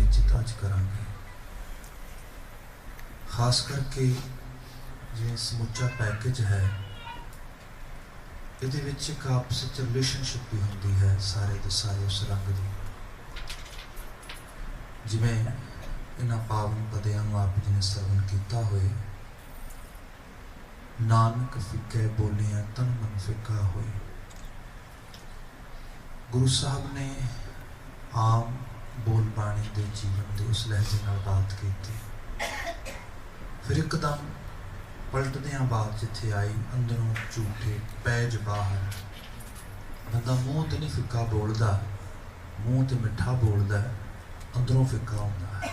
बातचीत अज करांगे। खास करके जो समुचा पैकेज है ये एक आपस रिलेशनशिप भी होंगी है सारे के सारे उस रंग की। जिमें इन्हां पावन पदियां आप जी ने सरवण किया होए, नानक फिके बोलिया तन मन फिका होए। गुरु साहब ने आम बोल बाणी के जीवन के उस लहजे नाल बात की, फिर एकदम पलटदियां बात जिथे आई अंदरों झूठे पैज बाहर। बंदा मूँह तो नहीं फिक्का बोलता, मूँह तो मिठा बोलता, अंदरों फिक्का होता है,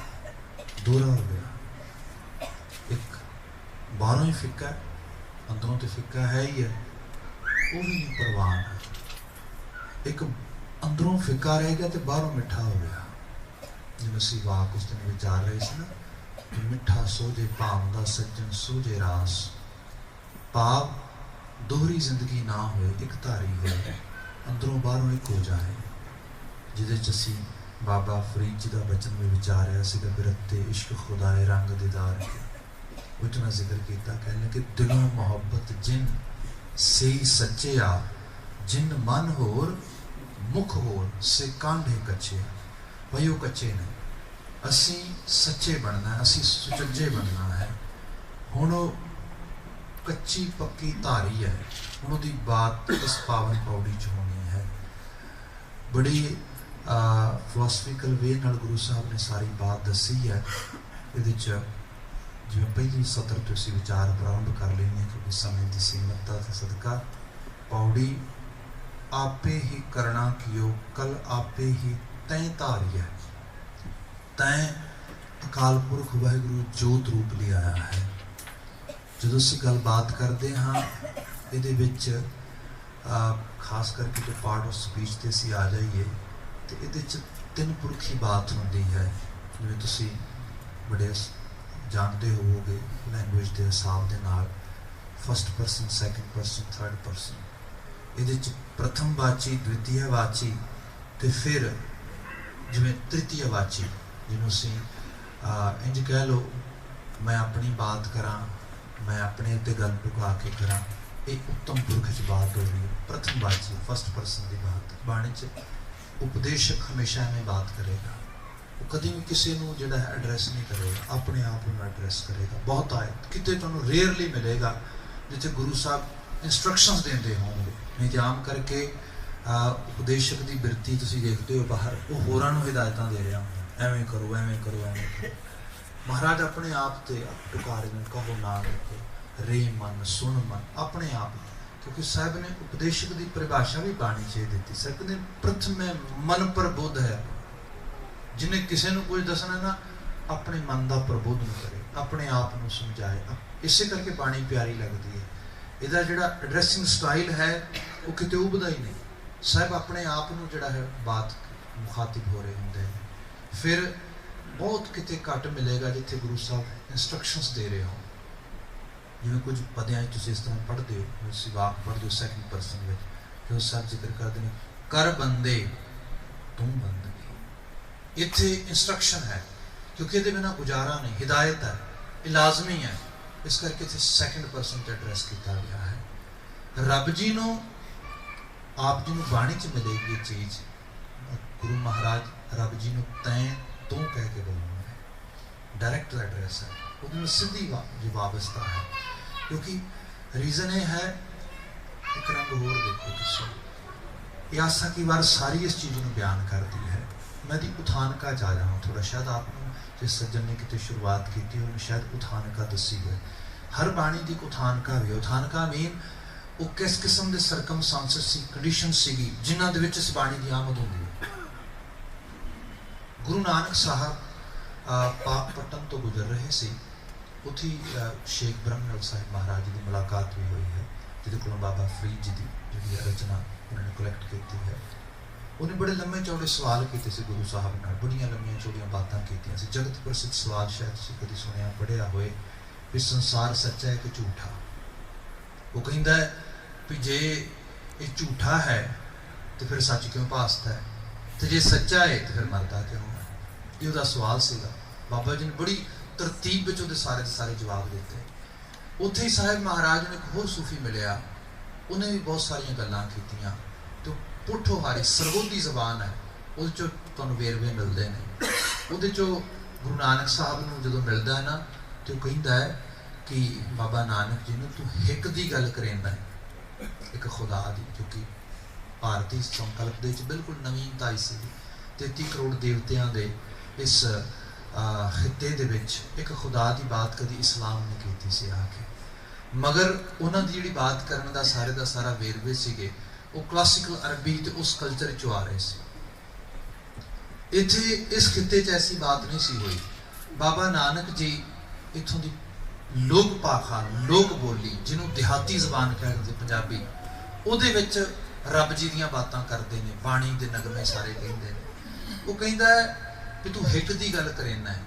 दोहरा हो गया। एक बाहरों ही फिक्का है, अंदरों तो फिक्का है ही है, वो भी नहीं परवान है। एक अंदरों फिक्का रह गया तो बाहरों मिठा हो गया। जिवें असीं वाक उस दिन विचार रहे थे ना, मिठा सोझे भावदा सज्जन सोझे रास। भाव दोहरी जिंदगी ना होए, एक धारी होए, अंदरों बाहरों एक हो जाए। जिहदे च असीं बाबा फरीद जी का बचन में विचारिया सीगा, बिरते इश्क खुदाए रंग दीदार के उतना जिक्र किया। कहने कि दिलों मोहब्बत जिन सही सच्चे आ, जिन मन होर मुख होर से कांढे कच्चे। भाई वो कच्चे ने, असी सच्चे बनना है, असी सुचज्जे बनना है। हुण कच्ची पक्की धारी है, हुण दी बात इस पावन पौड़ी च होनी है। बड़ी फिलोसफिकल वे नाल गुरु साहब ने सारी बात दसी है। ये जिवें पहली सत्र तो असीं विचार प्रारंभ कर लेंगे, क्योंकि समय की सीमतता के सदका। पौड़ी आपे ही करना कियो कल आपे ही तैं धारी है। तैं अकाल पुरख वाहिगुरु जोत रूप ले आया है। जो असीं गल बात करते हाँ ये खास करके जो पार्ट ऑफ स्पीच से असीं आ जाइए तो ये तीन पुरख ही बात होंदी है। जिवें तुसीं बड़े जानते होवोगे लैंगुएज के हिसाब के नाल first person, second person, third person. ये प्रथम वाची, द्वितीय वाची तो फिर जिवें तृतीय वाची, जिन्हों असीं इंज कह लो मैं अपनी बात करा, मैं अपने उत्ते गल ढुका के करा। ये उत्तम पुरख च बात हो रही है, प्रथम वाची फस्ट परसन की बात। बाणी च उपदेशक हमेशा में बात करेगा, वो कभी भी किसी को जिहड़ा है एड्रैस नहीं करेगा, अपने आप में एड्रैस करेगा। बहुत आए कितने तुहानूं रेयरली मिलेगा जिथे गुरु साहब इंस्ट्रक्शंस देंदे होंगे। नहीं तो आम करके उपदेशक की बिरती तुसीं देखते हो बाहर, वो होरां नूं हिदायतां दे रहा होंदा, एवें करो एवें करो एवें करो। महाराज अपने आप से टुकार दें, कहो नानक रे मन सुन मन, अपने आप। क्योंकि साहब ने उपदेशक की परिभाषा भी बाणी च दी। साहब ने प्रथम मन प्रबोध है, जिन्हें किसी को कुछ दसना ना अपने मन का प्रबोधन करे, अपने आप को समझाए। इसे करके बाणी प्यारी लगती है। इसका जोड़ा एड्रैसिंग स्टाइल है वो कितने उभदा ही नहीं। साहब अपने आप को जोड़ा है बात मुखातिब हो रहे होंगे। फिर बहुत कितने घट मिलेगा जिथे गुरु साहब इंस्ट्रक्शंस दे रहे हो। जिवें कुछ पदियां तुसीं इस तरह पढ़ते हो, वाक पढ़ते हो सैकेंड परसन में, जो साहब जिक्र करते हैं कर बंदे तू बंदगी। इत्थे इंस्ट्रक्शन है, क्योंकि ये बिना गुजारा नहीं, हिदायत है, ये लाजमी है। इस करके इत्थे सैकेंड परसन से एड्रैस किया गया है। रब जी को आप जी को बाणी च मिलेगी चीज़। गुरु महाराज रब जी को तैं तू कह के बोलना है, डायरैक्ट एड्रैस है, वो सीधी वाबस्ता है। क्योंकि रीज़न ये है, एक रंग होर देखो तुसीं, आसा की बार सारी इस चीज़ को बयान करती है। मैं दी उठानका जा जाऊँ थोड़ा, शायद आपको जिस सज्जन ने कितने शुरुआत की थी उन्हें शायद उठानका दसी हुए। हर बाणी की उठानका भी, उठानका मीन वो किस किस्म के सरकमस्टांसिस सी, कंडीशन सीगी जिन्हां दे विच इस बाणी की आमद होंदी है। गुरु नानक साहब पाकपट्टन तो गुजर रहे सी, उत्थे शेख ब्रह्मनल साहिब महाराज जी की मुलाकात भी हुई है, जिहदे कोलों बाबा फरीद जी की जिहड़ी रचना उन्होंने कलैक्ट की है। उन्हें बड़े लंबे चौड़े सवाल किए थे गुरु साहब नाल, बड़ियां लंबियां चौड़ियां बातां कीतियां सी। जगत प्रसिद्ध सवाल शायद तुसीं कदी सुनिया पढ़िया होए भी संसार सच्चा है कि झूठा। वो कहता है भी जे ये झूठा है तो फिर सच क्यों भासता है, तो जे सच्चा है तो फिर मरता क्यों है। ਇਹ ਉਹਦਾ ਸਵਾਲ ਸੀਗਾ। ਬਾਬਾ ਜੀ ਨੇ ਬੜੀ ਤਰਤੀਬ ਵਿੱਚ ਉਹਦੇ ਸਾਰੇ ਦੇ ਸਾਰੇ ਜਵਾਬ ਦਿੱਤੇ। ਉੱਥੇ ਹੀ ਸਾਹਿਬ ਮਹਾਰਾਜ ਨੂੰ ਇੱਕ ਹੋਰ ਸੂਫੀ ਮਿਲਿਆ, ਉਹਨੇ ਵੀ ਬਹੁਤ ਸਾਰੀਆਂ ਗੱਲਾਂ ਕੀਤੀਆਂ ਤੇ ਪੁੱਠੋਹਾਰੀ ਸਰਗੋਧੀ ਜ਼ਬਾਨ ਹੈ, ਉਹਦੇ 'ਚੋਂ ਤੁਹਾਨੂੰ ਵੇਰਵੇ ਮਿਲਦੇ ਨੇ। ਉਹਦੇ 'ਚੋਂ ਗੁਰੂ ਨਾਨਕ ਸਾਹਿਬ ਨੂੰ ਜਦੋਂ ਮਿਲਦਾ ਹੈ ਨਾ, ਤੇ ਉਹ ਕਹਿੰਦਾ ਹੈ ਕਿ ਬਾਬਾ ਨਾਨਕ ਜੀ ਨੂੰ ਤੂੰ ਹਿੱਕ ਦੀ ਗੱਲ ਕਰੇਂਦਾ ਹੈ, ਇੱਕ ਖੁਦਾ ਦੀ, ਜੋ ਕਿ ਭਾਰਤੀ ਸੰਕਲਪ ਦੇ ਵਿੱਚ ਬਿਲਕੁਲ ਨਵੀਨਤਾ ਆਈ ਸੀ। 33 ਕਰੋੜ ਦੇਵਤਿਆਂ ਦੇ ਇਸ ਖਿੱਤੇ ਦੇ ਵਿੱਚ ਇੱਕ ਖੁਦਾ ਦੀ ਬਾਤ ਕਦੀ ਇਸਲਾਮ ਨੇ ਕੀਤੀ ਸੀ ਆ ਕੇ, ਮਗਰ ਉਹਨਾਂ ਦੀ ਜਿਹੜੀ ਬਾਤ ਕਰਨ ਦਾ ਸਾਰਾ ਵੇਰਵੇ ਸੀਗੇ ਉਹ ਕਲਾਸੀਕਲ ਅਰਬੀ ਤੇ ਉਸ ਕਲਚਰ 'ਚੋਂ ਆ ਰਹੇ ਸੀ। ਇੱਥੇ ਇਸ ਖਿੱਤੇ 'ਚ ਐਸੀ ਬਾਤ ਨਹੀਂ ਸੀ ਹੋਈ। ਬਾਬਾ ਨਾਨਕ ਜੀ ਇੱਥੋਂ ਦੀ ਲੋਕ ਭਾਖਾ, ਲੋਕ ਬੋਲੀ, ਜਿਹਨੂੰ ਦਿਹਾਤੀ ਜ਼ਬਾਨ ਕਹਿੰਦੇ ਪੰਜਾਬੀ, ਉਹਦੇ ਵਿੱਚ ਰੱਬ ਜੀ ਦੀਆਂ ਬਾਤਾਂ ਕਰਦੇ ਨੇ, ਬਾਣੀ ਦੇ ਨਗਮੇ ਸਾਰੇ ਕਹਿੰਦੇ ਨੇ। ਉਹ ਕਹਿੰਦਾ ਹੈ ਵੀ ਤੂੰ ਹਿੱਕ ਦੀ ਗੱਲ ਕਰੇਨਾ ਹੈ,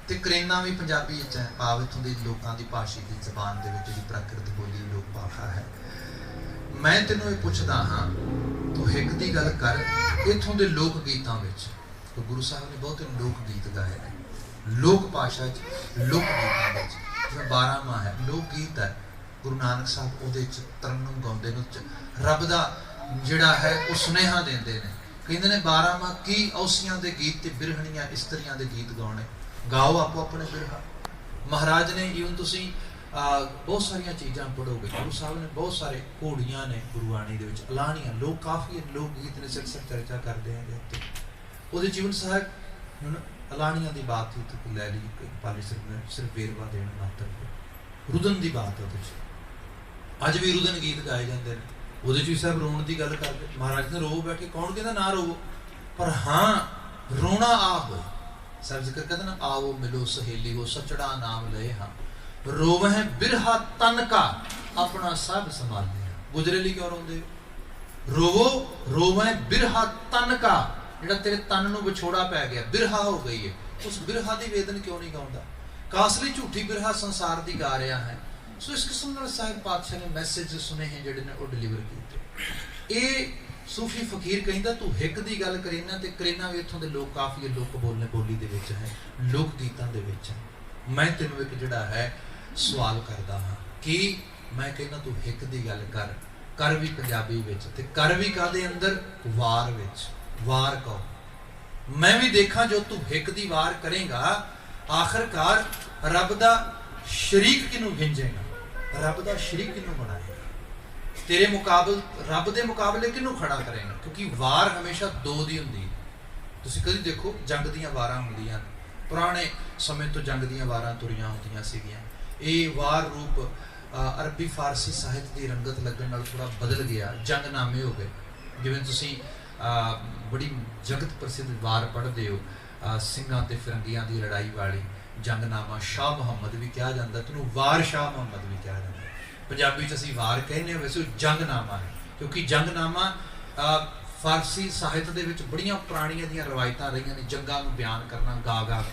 ਤੇ ਕਰੇਨਾ ਵੀ ਪੰਜਾਬੀ ਵਿੱਚ ਹੈ, ਭਾਵ ਇੱਥੋਂ ਦੇ ਲੋਕਾਂ ਦੀ ਭਾਸ਼ਾ ਦੀ ਜ਼ਬਾਨ ਦੇ ਵਿੱਚ ਜਿਹੜੀ ਪ੍ਰਾਕ੍ਰਿਤ ਬੋਲੀ ਲੋਕ ਭਾਖਾ ਹੈ। ਮੈਂ ਤੈਨੂੰ ਇਹ ਪੁੱਛਦਾ ਹਾਂ, ਤੂੰ ਹਿੱਕ ਦੀ ਗੱਲ ਕਰ ਇੱਥੋਂ ਦੇ ਲੋਕ ਗੀਤਾਂ ਵਿੱਚ। ਗੁਰੂ ਸਾਹਿਬ ਨੇ ਬਹੁਤੇ ਲੋਕ ਗੀਤ ਗਾਏ ਨੇ, ਲੋਕ ਭਾਸ਼ਾ 'ਚ, ਲੋਕ ਗੀਤਾਂ ਵਿੱਚ, ਜਿਵੇਂ 12 ਮਾਹ ਹੈ, ਲੋਕ ਗੀਤ ਹੈ। ਗੁਰੂ ਨਾਨਕ ਸਾਹਿਬ ਉਹਦੇ 'ਚ ਤਰਨਮ ਗਾਉਂਦੇ ਨੇ, ਰੱਬ ਦਾ ਜਿਹੜਾ ਹੈ ਉਹ ਸੁਨੇਹਾ ਦਿੰਦੇ ਨੇ। ਕਹਿੰਦੇ ਨੇ 12 ਮਾਹ ਕੀ ਔਸੀਆਂ ਦੇ ਗੀਤ ਤੇ ਬਿਰਹਣੀਆਂ ਇਸਤਰੀਆਂ ਦੇ ਗੀਤ ਗਾਉਣੇ, ਗਾਓ ਆਪੋ ਆਪਣੇ ਬਿਰਹਾ। ਮਹਾਰਾਜ ਨੇ ਈਵਨ ਤੁਸੀਂ ਬਹੁਤ ਸਾਰੀਆਂ ਚੀਜ਼ਾਂ ਪੜ੍ਹੋਗੇ, ਗੁਰੂ ਸਾਹਿਬ ਨੇ ਬਹੁਤ ਸਾਰੇ ਘੋੜੀਆਂ ਨੇ ਗੁਰਬਾਣੀ ਦੇ ਵਿੱਚ, ਅਲਾਣੀਆਂ, ਲੋਕ ਕਾਫੀ ਲੋਕ ਗੀਤ ਨੇ, ਸਿਰ ਚਰਚਾ ਕਰਦੇ ਹਾਂ ਉੱਤੇ। ਉਹਦੇ ਜੀਵਨ ਸਾਹਿਬ ਹੁਣ ਅਲਾਣੀਆਂ ਦੀ ਬਾਤ ਹੀ ਤੂੰ ਲੈ ਲਈ, ਪਾਲੀ ਸਿਰਫ ਵੇਰਵਾ ਦੇਣ ਮਾਤਰ। ਰੁਦਨ ਦੀ ਬਾਤ ਉਹਦੇ 'ਚ ਅੱਜ ਵੀ ਰੁਦਨ ਗੀਤ ਗਾਏ ਜਾਂਦੇ ਨੇ, ਉਹਦੇ 'ਚ ਵੀ ਸਾਹਿਬ ਰੋਣ ਦੀ ਗੱਲ ਕਰਦੇ। ਮਹਾਰਾਜ ਨੇ ਰੋ ਬੈਠੇ, ਕੌਣ ਕਹਿੰਦਾ ਨਾ ਰੋਵੋ, ਪਰ ਹਾਂ ਰੋਣਾ ਆ ਹੋਏ। ਸਾਹਿਬ ਜ਼ਿਕਰ ਕਹਿੰਦੇ ਨਾ, ਆਵੋ ਮਿਲੋ ਸਹੇਲੀ ਹੋ ਸਚੜਾ ਨਾਮ ਲਏ ਹਾਂ, ਰੋਵਹਿ ਬਿਰਹਾ ਤਨ ਕਾ ਆਪਣਾ ਸਭ ਸੰਭਾਲੇ। ਗੁਜਰੇ ਲਈ ਕਿਉਂ ਰੋਂਦੇ ਹੋ? ਰੋਵੋ, ਰੋਵਹਿ ਬਿਰਹਾ ਤਨ ਕਾ, ਜਿਹੜਾ ਤੇਰੇ ਤਨ ਨੂੰ ਵਿਛੋੜਾ ਪੈ ਗਿਆ, ਬਿਰਹਾ ਹੋ ਗਈ ਹੈ, ਉਸ ਬਿਰਹਾ ਦੀ ਵੇਦਨ ਕਿਉਂ ਨਹੀਂ ਗਾਉਂਦਾ? ਕਾਸਲੀ ਝੂਠੀ ਬਿਰਹਾ ਸੰਸਾਰ ਦੀ ਗਾ ਰਿਹਾ ਹੈ। ਸੋ ਇਸ ਕਿਸਮ ਨਾਲ ਸਾਹਿਬ ਪਾਤਸ਼ਾਹ ਨੇ ਮੈਸੇਜ ਸੁਨੇਹੇ ਜਿਹੜੇ ਨੇ ਉਹ ਡਿਲੀਵਰ ਕੀਤੇ। ਇਹ ਸੂਫੀ ਫਕੀਰ ਕਹਿੰਦਾ ਤੂੰ ਹਿੱਕ ਦੀ ਗੱਲ ਕਰੇਨਾ, ਤੇ ਕਰੇਨਾ ਵੀ ਇੱਥੋਂ ਦੇ ਲੋਕ ਕਾਫੀ ਲੋਕ ਬੋਲੀ ਦੇ ਵਿੱਚ ਹੈ, ਲੋਕ ਗੀਤਾਂ ਦੇ ਵਿੱਚ ਹੈ। ਮੈਂ ਤੈਨੂੰ ਇੱਕ ਜਿਹੜਾ ਹੈ ਸਵਾਲ ਕਰਦਾ ਹਾਂ ਕਿ ਮੈਂ ਕਹਿੰਦਾ ਤੂੰ ਹਿੱਕ ਦੀ ਗੱਲ ਕਰ ਵੀ ਪੰਜਾਬੀ ਵਿੱਚ, ਤੇ ਕਰ ਵੀ ਕਾਹਦੇ ਅੰਦਰ? ਵਾਰ ਵਿੱਚ। ਵਾਰ ਕਹੋ, ਮੈਂ ਵੀ ਦੇਖਾਂ ਜੋ ਤੂੰ ਹਿੱਕ ਦੀ ਵਾਰ ਕਰੇਗਾ, ਆਖਰਕਾਰ ਰੱਬ ਦਾ ਸ਼ਰੀਕ ਕਿਹਨੂੰ ਗਿੰਜੇਗਾ, ਰੱਬ ਦਾ ਸ਼ਰੀਕ ਕਿਹਨੂੰ ਬਣਾਏਗਾ, ਤੇਰੇ ਮੁਕਾਬਲ ਰੱਬ ਦੇ ਮੁਕਾਬਲੇ ਕਿਹਨੂੰ ਖੜਾ ਕਰੇਗਾ? ਕਿਉਂਕਿ ਵਾਰ ਹਮੇਸ਼ਾ ਦੋ ਦੀ ਹੁੰਦੀ ਹੈ। ਤੁਸੀਂ ਕਦੀ ਦੇਖੋ ਜੰਗ ਦੀਆਂ ਵਾਰਾਂ ਹੁੰਦੀਆਂ, ਪੁਰਾਣੇ ਸਮੇਂ ਤੋਂ ਜੰਗ ਦੀਆਂ ਵਾਰਾਂ ਤੁਰੀਆਂ ਹੁੰਦੀਆਂ ਸੀਗੀਆਂ। ਇਹ ਵਾਰ ਰੂਪ ਅਰਬੀ ਫਾਰਸੀ ਸਾਹਿਤ ਦੀ ਰੰਗਤ ਲੱਗਣ ਨਾਲ ਥੋੜਾ ਬਦਲ ਗਿਆ, ਜੰਗਨਾਮੇ ਹੋ ਗਏ। ਜਿਵੇਂ ਤੁਸੀਂ ਬੜੀ ਜਗਤ ਪ੍ਰਸਿੱਧ ਵਾਰ ਪੜ੍ਹਦੇ ਹੋ, ਸਿੰਘਾਂ ਤੇ ਫਿਰੰਗੀਆਂ ਦੀ ਲੜਾਈ ਵਾਲੀ ਜੰਗਨਾਮਾ, ਸ਼ਾਹ ਮੁਹੰਮਦ ਵੀ ਕਿਹਾ ਜਾਂਦਾ, ਤੈਨੂੰ ਵਾਰ ਸ਼ਾਹ ਮੁਹੰਮਦ ਵੀ ਕਿਹਾ ਜਾਂਦਾ। ਪੰਜਾਬੀ 'ਚ ਅਸੀਂ ਵਾਰ ਕਹਿੰਦੇ ਹਾਂ, ਵੈਸੇ ਉਹ ਜੰਗਨਾਮਾ ਹੈ, ਕਿਉਂਕਿ ਜੰਗਨਾਮਾ ਫਾਰਸੀ ਸਾਹਿਤ ਦੇ ਵਿੱਚ ਬੜੀਆਂ ਪੁਰਾਣੀਆਂ ਦੀਆਂ ਰਵਾਇਤਾਂ ਰਹੀਆਂ ਨੇ, ਜੰਗਾਂ ਨੂੰ ਬਿਆਨ ਕਰਨਾ ਗਾ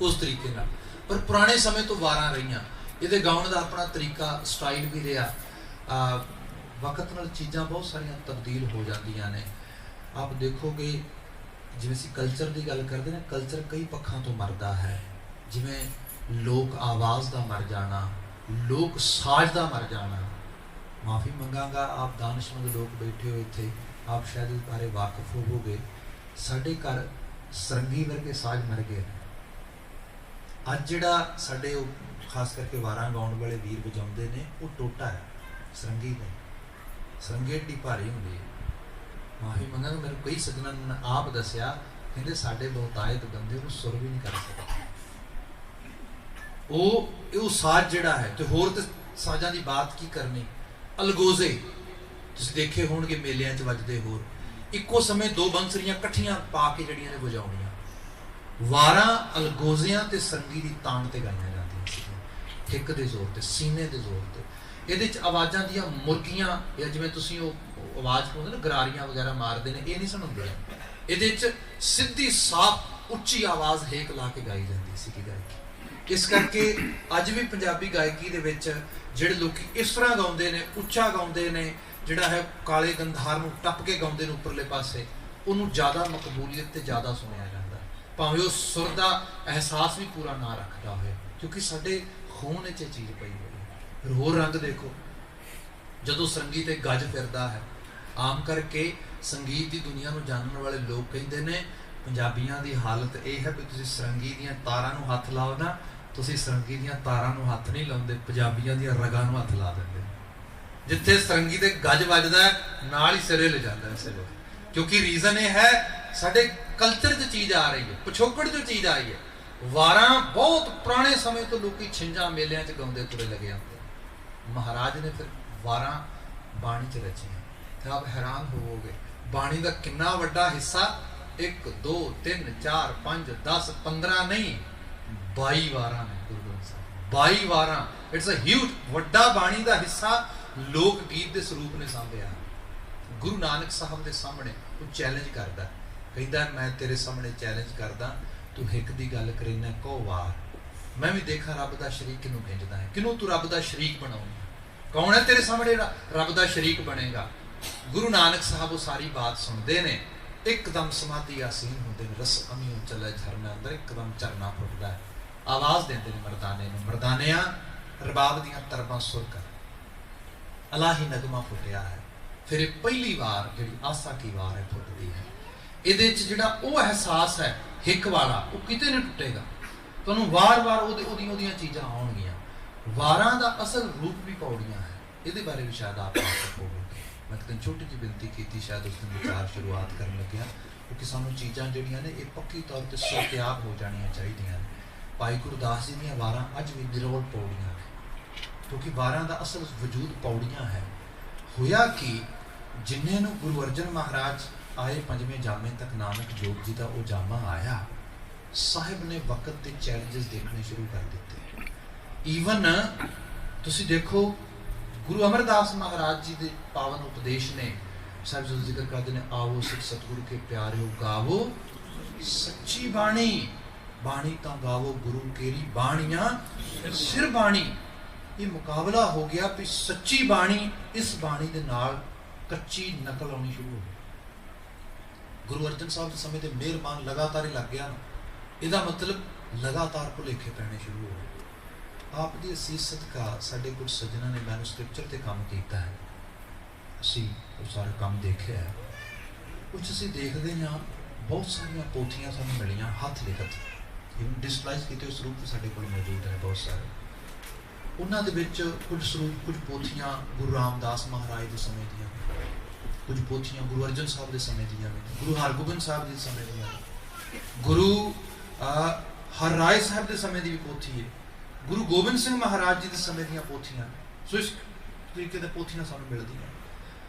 ਉਸ ਤਰੀਕੇ ਨਾਲ, ਪਰ ਪੁਰਾਣੇ ਸਮੇਂ ਤੋਂ ਵਾਰਾਂ ਰਹੀਆਂ। ਇਹਦੇ ਗਾਉਣ ਦਾ ਆਪਣਾ ਤਰੀਕਾ, ਸਟਾਈਲ ਵੀ ਰਿਹਾ। ਵਕਤ ਨਾਲ ਚੀਜ਼ਾਂ ਬਹੁਤ ਸਾਰੀਆਂ ਤਬਦੀਲ ਹੋ ਜਾਂਦੀਆਂ ਨੇ। ਆਪ ਦੇਖੋਗੇ ਜਿਵੇਂ ਅਸੀਂ ਕਲਚਰ ਦੀ ਗੱਲ ਕਰਦੇ ਨੇ, ਕਲਚਰ ਕਈ ਪੱਖਾਂ ਤੋਂ ਮਰਦਾ ਹੈ। ਜਿਵੇਂ ਲੋਕ ਆਵਾਜ਼ ਦਾ ਮਰ ਜਾਣਾ, ਲੋਕ ਸਾਜ਼ ਦਾ ਮਰ ਜਾਣਾ। ਮਾਫੀ ਮੰਗਾਂਗਾ, ਆਪ ਦਾਨਸ਼ਮੰਦ ਲੋਕ ਬੈਠੇ ਹੋ ਇੱਥੇ, ਆਪ ਸ਼ਾਇਦ ਇਸ ਬਾਰੇ ਵਾਕਿਫ ਹੋਵੋਗੇ। ਸਾਡੇ ਘਰ ਸਰੰਗੀ ਵਰਗੇ ਸਾਜ਼ ਮਰ ਗਏ। ਅੱਜ ਜਿਹੜਾ ਸਾਡੇ ਉਹ ਖਾਸ ਕਰਕੇ ਵਾਰਾਂ ਗਾਉਣ ਵਾਲੇ ਵੀਰ ਵਜਾਉਂਦੇ ਨੇ, ਉਹ ਟੋਟਾ ਹੈ, ਸਰੰਗੀ ਨਹੀਂ। ਸਰੰਗੀ ਏਡੀ ਭਾਰੀ ਹੁੰਦੀ ਹੈ। ਮਾਫੀ ਮੰਗਾਂਗਾ, ਮੈਨੂੰ ਕਈ ਸੱਜਣਾਂ ਨੇ ਆਪ ਦੱਸਿਆ, ਕਹਿੰਦੇ ਸਾਡੇ ਬਹੁਤਾਇਤ ਬੰਦੇ ਉਹਨੂੰ ਸੁਰ ਵੀ ਨਹੀਂ ਕਰ ਸਕਦੇ। ਉਹ ਸਾਜ਼ ਜਿਹੜਾ ਹੈ, ਤੇ ਹੋਰ ਤੇ ਸਾਜ਼ਾਂ ਦੀ ਬਾਤ ਕੀ ਕਰਨੀ। ਅਲਗੋਜ਼ੇ ਤੁਸੀਂ ਦੇਖੇ ਹੋਣਗੇ ਮੇਲਿਆਂ 'ਚ ਵੱਜਦੇ, ਹੋਰ ਇੱਕੋ ਸਮੇਂ ਦੋ ਬੰਸਰੀਆਂ ਇਕੱਠੀਆਂ ਪਾ ਕੇ ਜਿਹੜੀਆਂ ਨੇ ਵਜਾਉਣੀਆਂ। ਵਾਰਾਂ ਅਲਗੋਜ਼ਿਆਂ ਤੇ ਸਰੰਗੀ ਦੀ ਤਾਣ ਤੇ ਗਾਈਆਂ ਜਾਂਦੀਆਂ ਸੀਗੀਆਂ, ਹਿੱਕ ਦੇ ਜ਼ੋਰ ਤੇ, ਸੀਨੇ ਦੇ ਜ਼ੋਰ ਤੇ। ਇਹਦੇ 'ਚ ਆਵਾਜ਼ਾਂ ਦੀਆਂ ਮੁਰਕੀਆਂ, ਜਾਂ ਜਿਵੇਂ ਤੁਸੀਂ ਉਹ ਆਵਾਜ਼ ਪਾਉਂਦੇ ਨਾ ਗਰਾਰੀਆਂ ਵਗੈਰਾ ਮਾਰਦੇ ਨੇ, ਇਹ ਨਹੀਂ ਸੁਣਦੇ। ਇਹਦੇ 'ਚ ਸਿੱਧੀ ਸਾਫ਼ ਉੱਚੀ ਆਵਾਜ਼ ਹੇਕ ਲਾ ਕੇ ਗਾਈ ਜਾਂਦੀ ਸੀ ਗਾਇਕੀ। ਇਸ ਕਰਕੇ ਅੱਜ ਵੀ ਪੰਜਾਬੀ ਗਾਇਕੀ ਦੇ ਵਿੱਚ ਜਿਹੜੇ ਲੋਕੀ ਇਸ ਤਰ੍ਹਾਂ ਗਾਉਂਦੇ ਨੇ, ਉੱਚਾ ਗਾਉਂਦੇ ਨੇ, ਜਿਹੜਾ ਹੈ ਕਾਲੇ ਗੰਧਾਰ ਨੂੰ ਟੱਪ ਕੇ ਗਾਉਂਦੇ ਨੇ ਉੱਪਰਲੇ ਪਾਸੇ, ਉਹਨੂੰ ਜ਼ਿਆਦਾ ਮਕਬੂਲੀਅਤ ਤੇ ਜ਼ਿਆਦਾ ਸੁਣਿਆ ਜਾਂਦਾ। ਭਾਵੇਂ ਉਹ ਸੁਰ ਦਾ ਅਹਿਸਾਸ ਵੀ ਪੂਰਾ ਨਾ ਰੱਖਦਾ ਹੋਏ, ਕਿਉਂਕਿ ਸਾਡੇ ਖੂਨ ਵਿੱਚ ਇਹ ਚੀਜ਼ ਪਈ ਹੋਈ ਹੈ। ਫਿਰ ਹੋਰ ਰੰਗ ਦੇਖੋ, ਜਦੋਂ ਸਰੰਗੀ ਤੇ ਗੱਜ ਫਿਰਦਾ ਹੈ, ਆਮ ਕਰਕੇ ਸੰਗੀਤ ਦੀ ਦੁਨੀਆ ਨੂੰ ਜਾਣਨ ਵਾਲੇ ਲੋਕ ਕਹਿੰਦੇ ਨੇ ਪੰਜਾਬੀਆਂ ਦੀ ਹਾਲਤ ਇਹ ਹੈ ਵੀ ਤੁਸੀਂ ਸਰੰਗੀ ਦੀਆਂ ਤਾਰਾਂ ਨੂੰ ਹੱਥ ਲਾਓ ਨਾ, ਤੁਸੀਂ ਸਰੰਗੀ ਦੀਆਂ ਤਾਰਾਂ ਨੂੰ ਹੱਥ ਨਹੀਂ ਲਾਉਂਦੇ, ਪੰਜਾਬੀਆਂ ਦੀਆਂ ਰਗਾਂ ਨੂੰ ਹੱਥ ਲਾ ਦਿੰਦੇ। ਜਿੱਥੇ ਸਰੰਗੀ ਦੇ ਗੱਜ ਵੱਜਦਾ ਨਾਲ ਹੀ ਸਿਰੇ ਲੈ ਜਾਂਦਾ ਇਸੇ ਵੇਲੇ, ਕਿਉਂਕਿ ਰੀਜ਼ਨ ਇਹ ਹੈ ਸਾਡੇ ਕਲਚਰ 'ਚ ਚੀਜ਼ ਆ ਰਹੀ ਹੈ, ਪਿਛੋਕੜ 'ਚ ਚੀਜ਼ ਆਈ ਹੈ। ਵਾਰਾਂ ਬਹੁਤ ਪੁਰਾਣੇ ਸਮੇਂ ਤੋਂ ਲੋਕੀ ਛਿੰਝਾਂ ਮੇਲਿਆਂ 'ਚ ਗਾਉਂਦੇ ਤੁਰੇ ਲੱਗੇ ਹੁੰਦੇ। ਮਹਾਰਾਜ ਨੇ ਫਿਰ ਵਾਰਾਂ ਬਾਣੀ 'ਚ ਰਚੀਆਂ ਤੇ ਆਪ ਹੈਰਾਨ ਹੋਵੋਗੇ ਬਾਣੀ ਦਾ ਕਿੰਨਾ ਵੱਡਾ ਹਿੱਸਾ 1 2 3 4 5 10 15 ਨਹੀਂ 22 ਵਾਰਾਂ ਨੇ। ਗੁਰੂ ਗ੍ਰੰਥ ਸਾਹਿਬ 22 ਵਾਰਾਂ, ਇਟਸ ਅ ਹਿਊਜ ਵੱਡਾ ਬਾਣੀ ਦਾ ਹਿੱਸਾ ਲੋਕ ਗੀਤ ਦੇ ਸਰੂਪ ਨੇ ਸਾਂਭਿਆ। ਗੁਰੂ ਨਾਨਕ ਸਾਹਿਬ ਦੇ ਸਾਹਮਣੇ ਉਹ ਚੈਲੰਜ ਕਰਦਾ, ਕਹਿੰਦਾ ਮੈਂ ਤੇਰੇ ਸਾਹਮਣੇ ਚੈਲੰਜ ਕਰਦਾ, ਤੂੰ ਇੱਕ ਦੀ ਗੱਲ ਕਰੀਨਾ ਕਹੋ ਵਾਰ, ਮੈਂ ਵੀ ਦੇਖਾਂ ਰੱਬ ਦਾ ਸ਼ਰੀਕ ਕਿਹਨੂੰ ਗਿੰਜਦਾ ਹੈ, ਕਿਹਨੂੰ ਤੂੰ ਰੱਬ ਦਾ ਸ਼ਰੀਕ ਬਣਾਉਣਾ, ਕੌਣ ਹੈ ਤੇਰੇ ਸਾਹਮਣੇ ਰੱਬ ਦਾ ਸ਼ਰੀਕ ਬਣੇਗਾ। ਗੁਰੂ ਨਾਨਕ ਸਾਹਿਬ ਉਹ ਸਾਰੀ ਬਾਤ ਸੁਣਦੇ ਨੇ, ਇੱਕਦਮ ਸਮਾਧੀ ਆਸੀਨ ਹੁੰਦੇ ਨੇ, ਰਸ ਅਮੀਓ ਚੱਲੇ ਝਰਨਾ ਅੰਦਰ, ਇੱਕਦਮ ਝਰਨਾ ਫੁੱਟਦਾ ਹੈ। ਆਵਾਜ਼ ਦਿੰਦੇ ਨੇ ਮਰਦਾਨੇ ਨੂੰ, ਮਰਦਾਨਿਆਂ ਰਬਾਬ ਦੀਆਂ ਤਰਬਾਂ ਸੁਰ ਕਰ, ਅਲਾਹੀ ਨਗਮਾ ਫੁੱਟਿਆ ਹੈ। ਫਿਰ ਇਹ ਪਹਿਲੀ ਵਾਰ ਜਿਹੜੀ ਆਸਾ ਕੀ ਵਾਰ ਹੈ ਫੁੱਟਦੀ ਹੈ। ਇਹਦੇ 'ਚ ਜਿਹੜਾ ਉਹ ਅਹਿਸਾਸ ਹੈ ਹਿੱਕ ਵਾਲਾ, ਉਹ ਕਿਤੇ ਨਹੀਂ ਟੁੱਟੇਗਾ, ਤੁਹਾਨੂੰ ਵਾਰ-ਵਾਰ ਉਹਦੀਆਂ ਚੀਜ਼ਾਂ ਆਉਣਗੀਆਂ। ਵਾਰਾਂ ਦਾ ਅਸਲ ਰੂਪ ਵੀ ਪੌੜੀਆਂ ਹੈ, ਇਹਦੇ ਬਾਰੇ ਵੀ ਸ਼ਾਇਦ ਆਪ ਹੋਵੋਗੇ। ਮੈਂ ਇੱਕ ਦਿਨ ਛੋਟੀ ਜਿਹੀ ਬੇਨਤੀ ਕੀਤੀ, ਸ਼ਾਇਦ ਉਸ ਦਿਨ ਵਿਚਾਰ ਸ਼ੁਰੂਆਤ ਕਰਨ ਲੱਗਿਆ, ਕਿਉਂਕਿ ਸਾਨੂੰ ਚੀਜ਼ਾਂ ਜਿਹੜੀਆਂ ਨੇ ਇਹ ਪੱਕੀ ਤੌਰ 'ਤੇ ਸੁਰਤਿਆਬ ਹੋ ਜਾਣੀਆਂ ਚਾਹੀਦੀਆਂ ਨੇ। ਭਾਈ ਗੁਰਦਾਸ ਜੀ ਦੀਆਂ ਵਾਰਾਂ ਅੱਜ ਵੀ ਨਿਰੋਲ ਪੌੜੀਆਂ ਨੇ, ਕਿਉਂਕਿ ਵਾਰਾਂ ਦਾ ਅਸਲ ਵਜੂਦ ਪੌੜੀਆਂ ਹੈ। ਹੋਇਆ ਕਿ ਜਿੰਨੇ ਨੂੰ ਗੁਰੂ ਅਰਜਨ ਮਹਾਰਾਜ ਆਏ ਪੰਜਵੇਂ ਜਾਮੇ ਤੱਕ, ਨਾਨਕ ਜੋਗ ਜੀ ਦਾ ਉਹ ਜਾਮਾ ਆਇਆ, ਸਾਹਿਬ ਨੇ ਵਕਤ ਦੇ ਚੈਲੰਜਸ ਦੇਖਣੇ ਸ਼ੁਰੂ ਕਰ ਦਿੱਤੇ। ਈਵਨ ਤੁਸੀਂ ਦੇਖੋ ਗੁਰੂ ਅਮਰਦਾਸ ਮਹਾਰਾਜ ਜੀ ਦੇ ਪਾਵਨ ਉਪਦੇਸ਼ ਨੇ, ਸਾਹਿਬ ਜੀ ਜ਼ਿਕਰ ਕਰਦੇ ਨੇ, ਆਵੋ ਸਿੱਖ ਸਤਿਗੁਰੂ ਕੇ ਪਿਆਰਿਓ ਗਾਵੋ ਸੱਚੀ ਬਾਣੀ, ਬਾਣੀ ਤਾਂ ਗਾਵੋ ਗੁਰੂ ਕੇਰੀ ਬਾਣੀਆਂ ਸਿਰ ਬਾਣੀ। ਇਹ ਮੁਕਾਬਲਾ ਹੋ ਗਿਆ ਵੀ ਸੱਚੀ ਬਾਣੀ, ਇਸ ਬਾਣੀ ਦੇ ਨਾਲ ਕੱਚੀ ਨਕਲ ਆਉਣੀ ਸ਼ੁਰੂ ਹੋ ਗਈ। ਗੁਰੂ ਅਰਜਨ ਸਾਹਿਬ ਦੇ ਸਮੇਂ ਤੇ ਮਿਹਰਬਾਨ ਲਗਾਤਾਰ ਹੀ ਲੱਗ ਗਿਆ ਨਾ, ਇਹਦਾ ਮਤਲਬ ਲਗਾਤਾਰ ਭੁਲੇਖੇ ਪੈਣੇ ਸ਼ੁਰੂ ਹੋ ਗਏ। ਆਪ ਦੀ ਅਸੀਸ ਸਦਕਾ ਸਾਡੇ ਕੁਝ ਸੱਜਣਾਂ ਨੇ ਮੈਨੂਸਕ੍ਰਿਪਚਰ ਤੇ ਕੰਮ ਕੀਤਾ ਹੈ, ਅਸੀਂ ਉਹ ਸਾਰਾ ਕੰਮ ਦੇਖਿਆ ਹੈ। ਕੁਝ ਅਸੀਂ ਦੇਖਦੇ ਹਾਂ, ਬਹੁਤ ਸਾਰੀਆਂ ਪੋਥੀਆਂ ਸਾਨੂੰ ਮਿਲੀਆਂ ਹੱਥ ਲਿਖਤ, ਇਵਨ ਡਿਸਪਲਾਈਜ਼ ਕੀਤੇ ਉਸ ਸਰੂਪ ਸਾਡੇ ਕੋਲ ਮੌਜੂਦ ਹੈ ਬਹੁਤ ਸਾਰੇ। ਉਹਨਾਂ ਦੇ ਵਿੱਚ ਕੁਝ ਸਰੂਪ, ਕੁਝ ਪੋਥੀਆਂ ਗੁਰੂ ਰਾਮਦਾਸ ਮਹਾਰਾਜ ਦੇ ਸਮੇਂ ਦੀਆਂ, ਕੁਝ ਪੋਥੀਆਂ ਗੁਰੂ ਅਰਜਨ ਸਾਹਿਬ ਦੇ ਸਮੇਂ ਦੀਆਂ ਨੇ, ਗੁਰੂ ਹਰਗੋਬਿੰਦ ਸਾਹਿਬ ਦੇ ਸਮੇਂ ਦੀਆਂ, ਗੁਰੂ ਹਰਰਾਏ ਸਾਹਿਬ ਦੇ ਸਮੇਂ ਦੀ ਵੀ ਪੋਥੀ ਹੈ, ਗੁਰੂ ਗੋਬਿੰਦ ਸਿੰਘ ਮਹਾਰਾਜ ਜੀ ਦੇ ਸਮੇਂ ਦੀਆਂ ਪੋਥੀਆਂ। ਸੋ ਇਸ ਤਰੀਕੇ ਦੇ ਪੋਥੀਆਂ ਸਾਨੂੰ ਮਿਲਦੀਆਂ।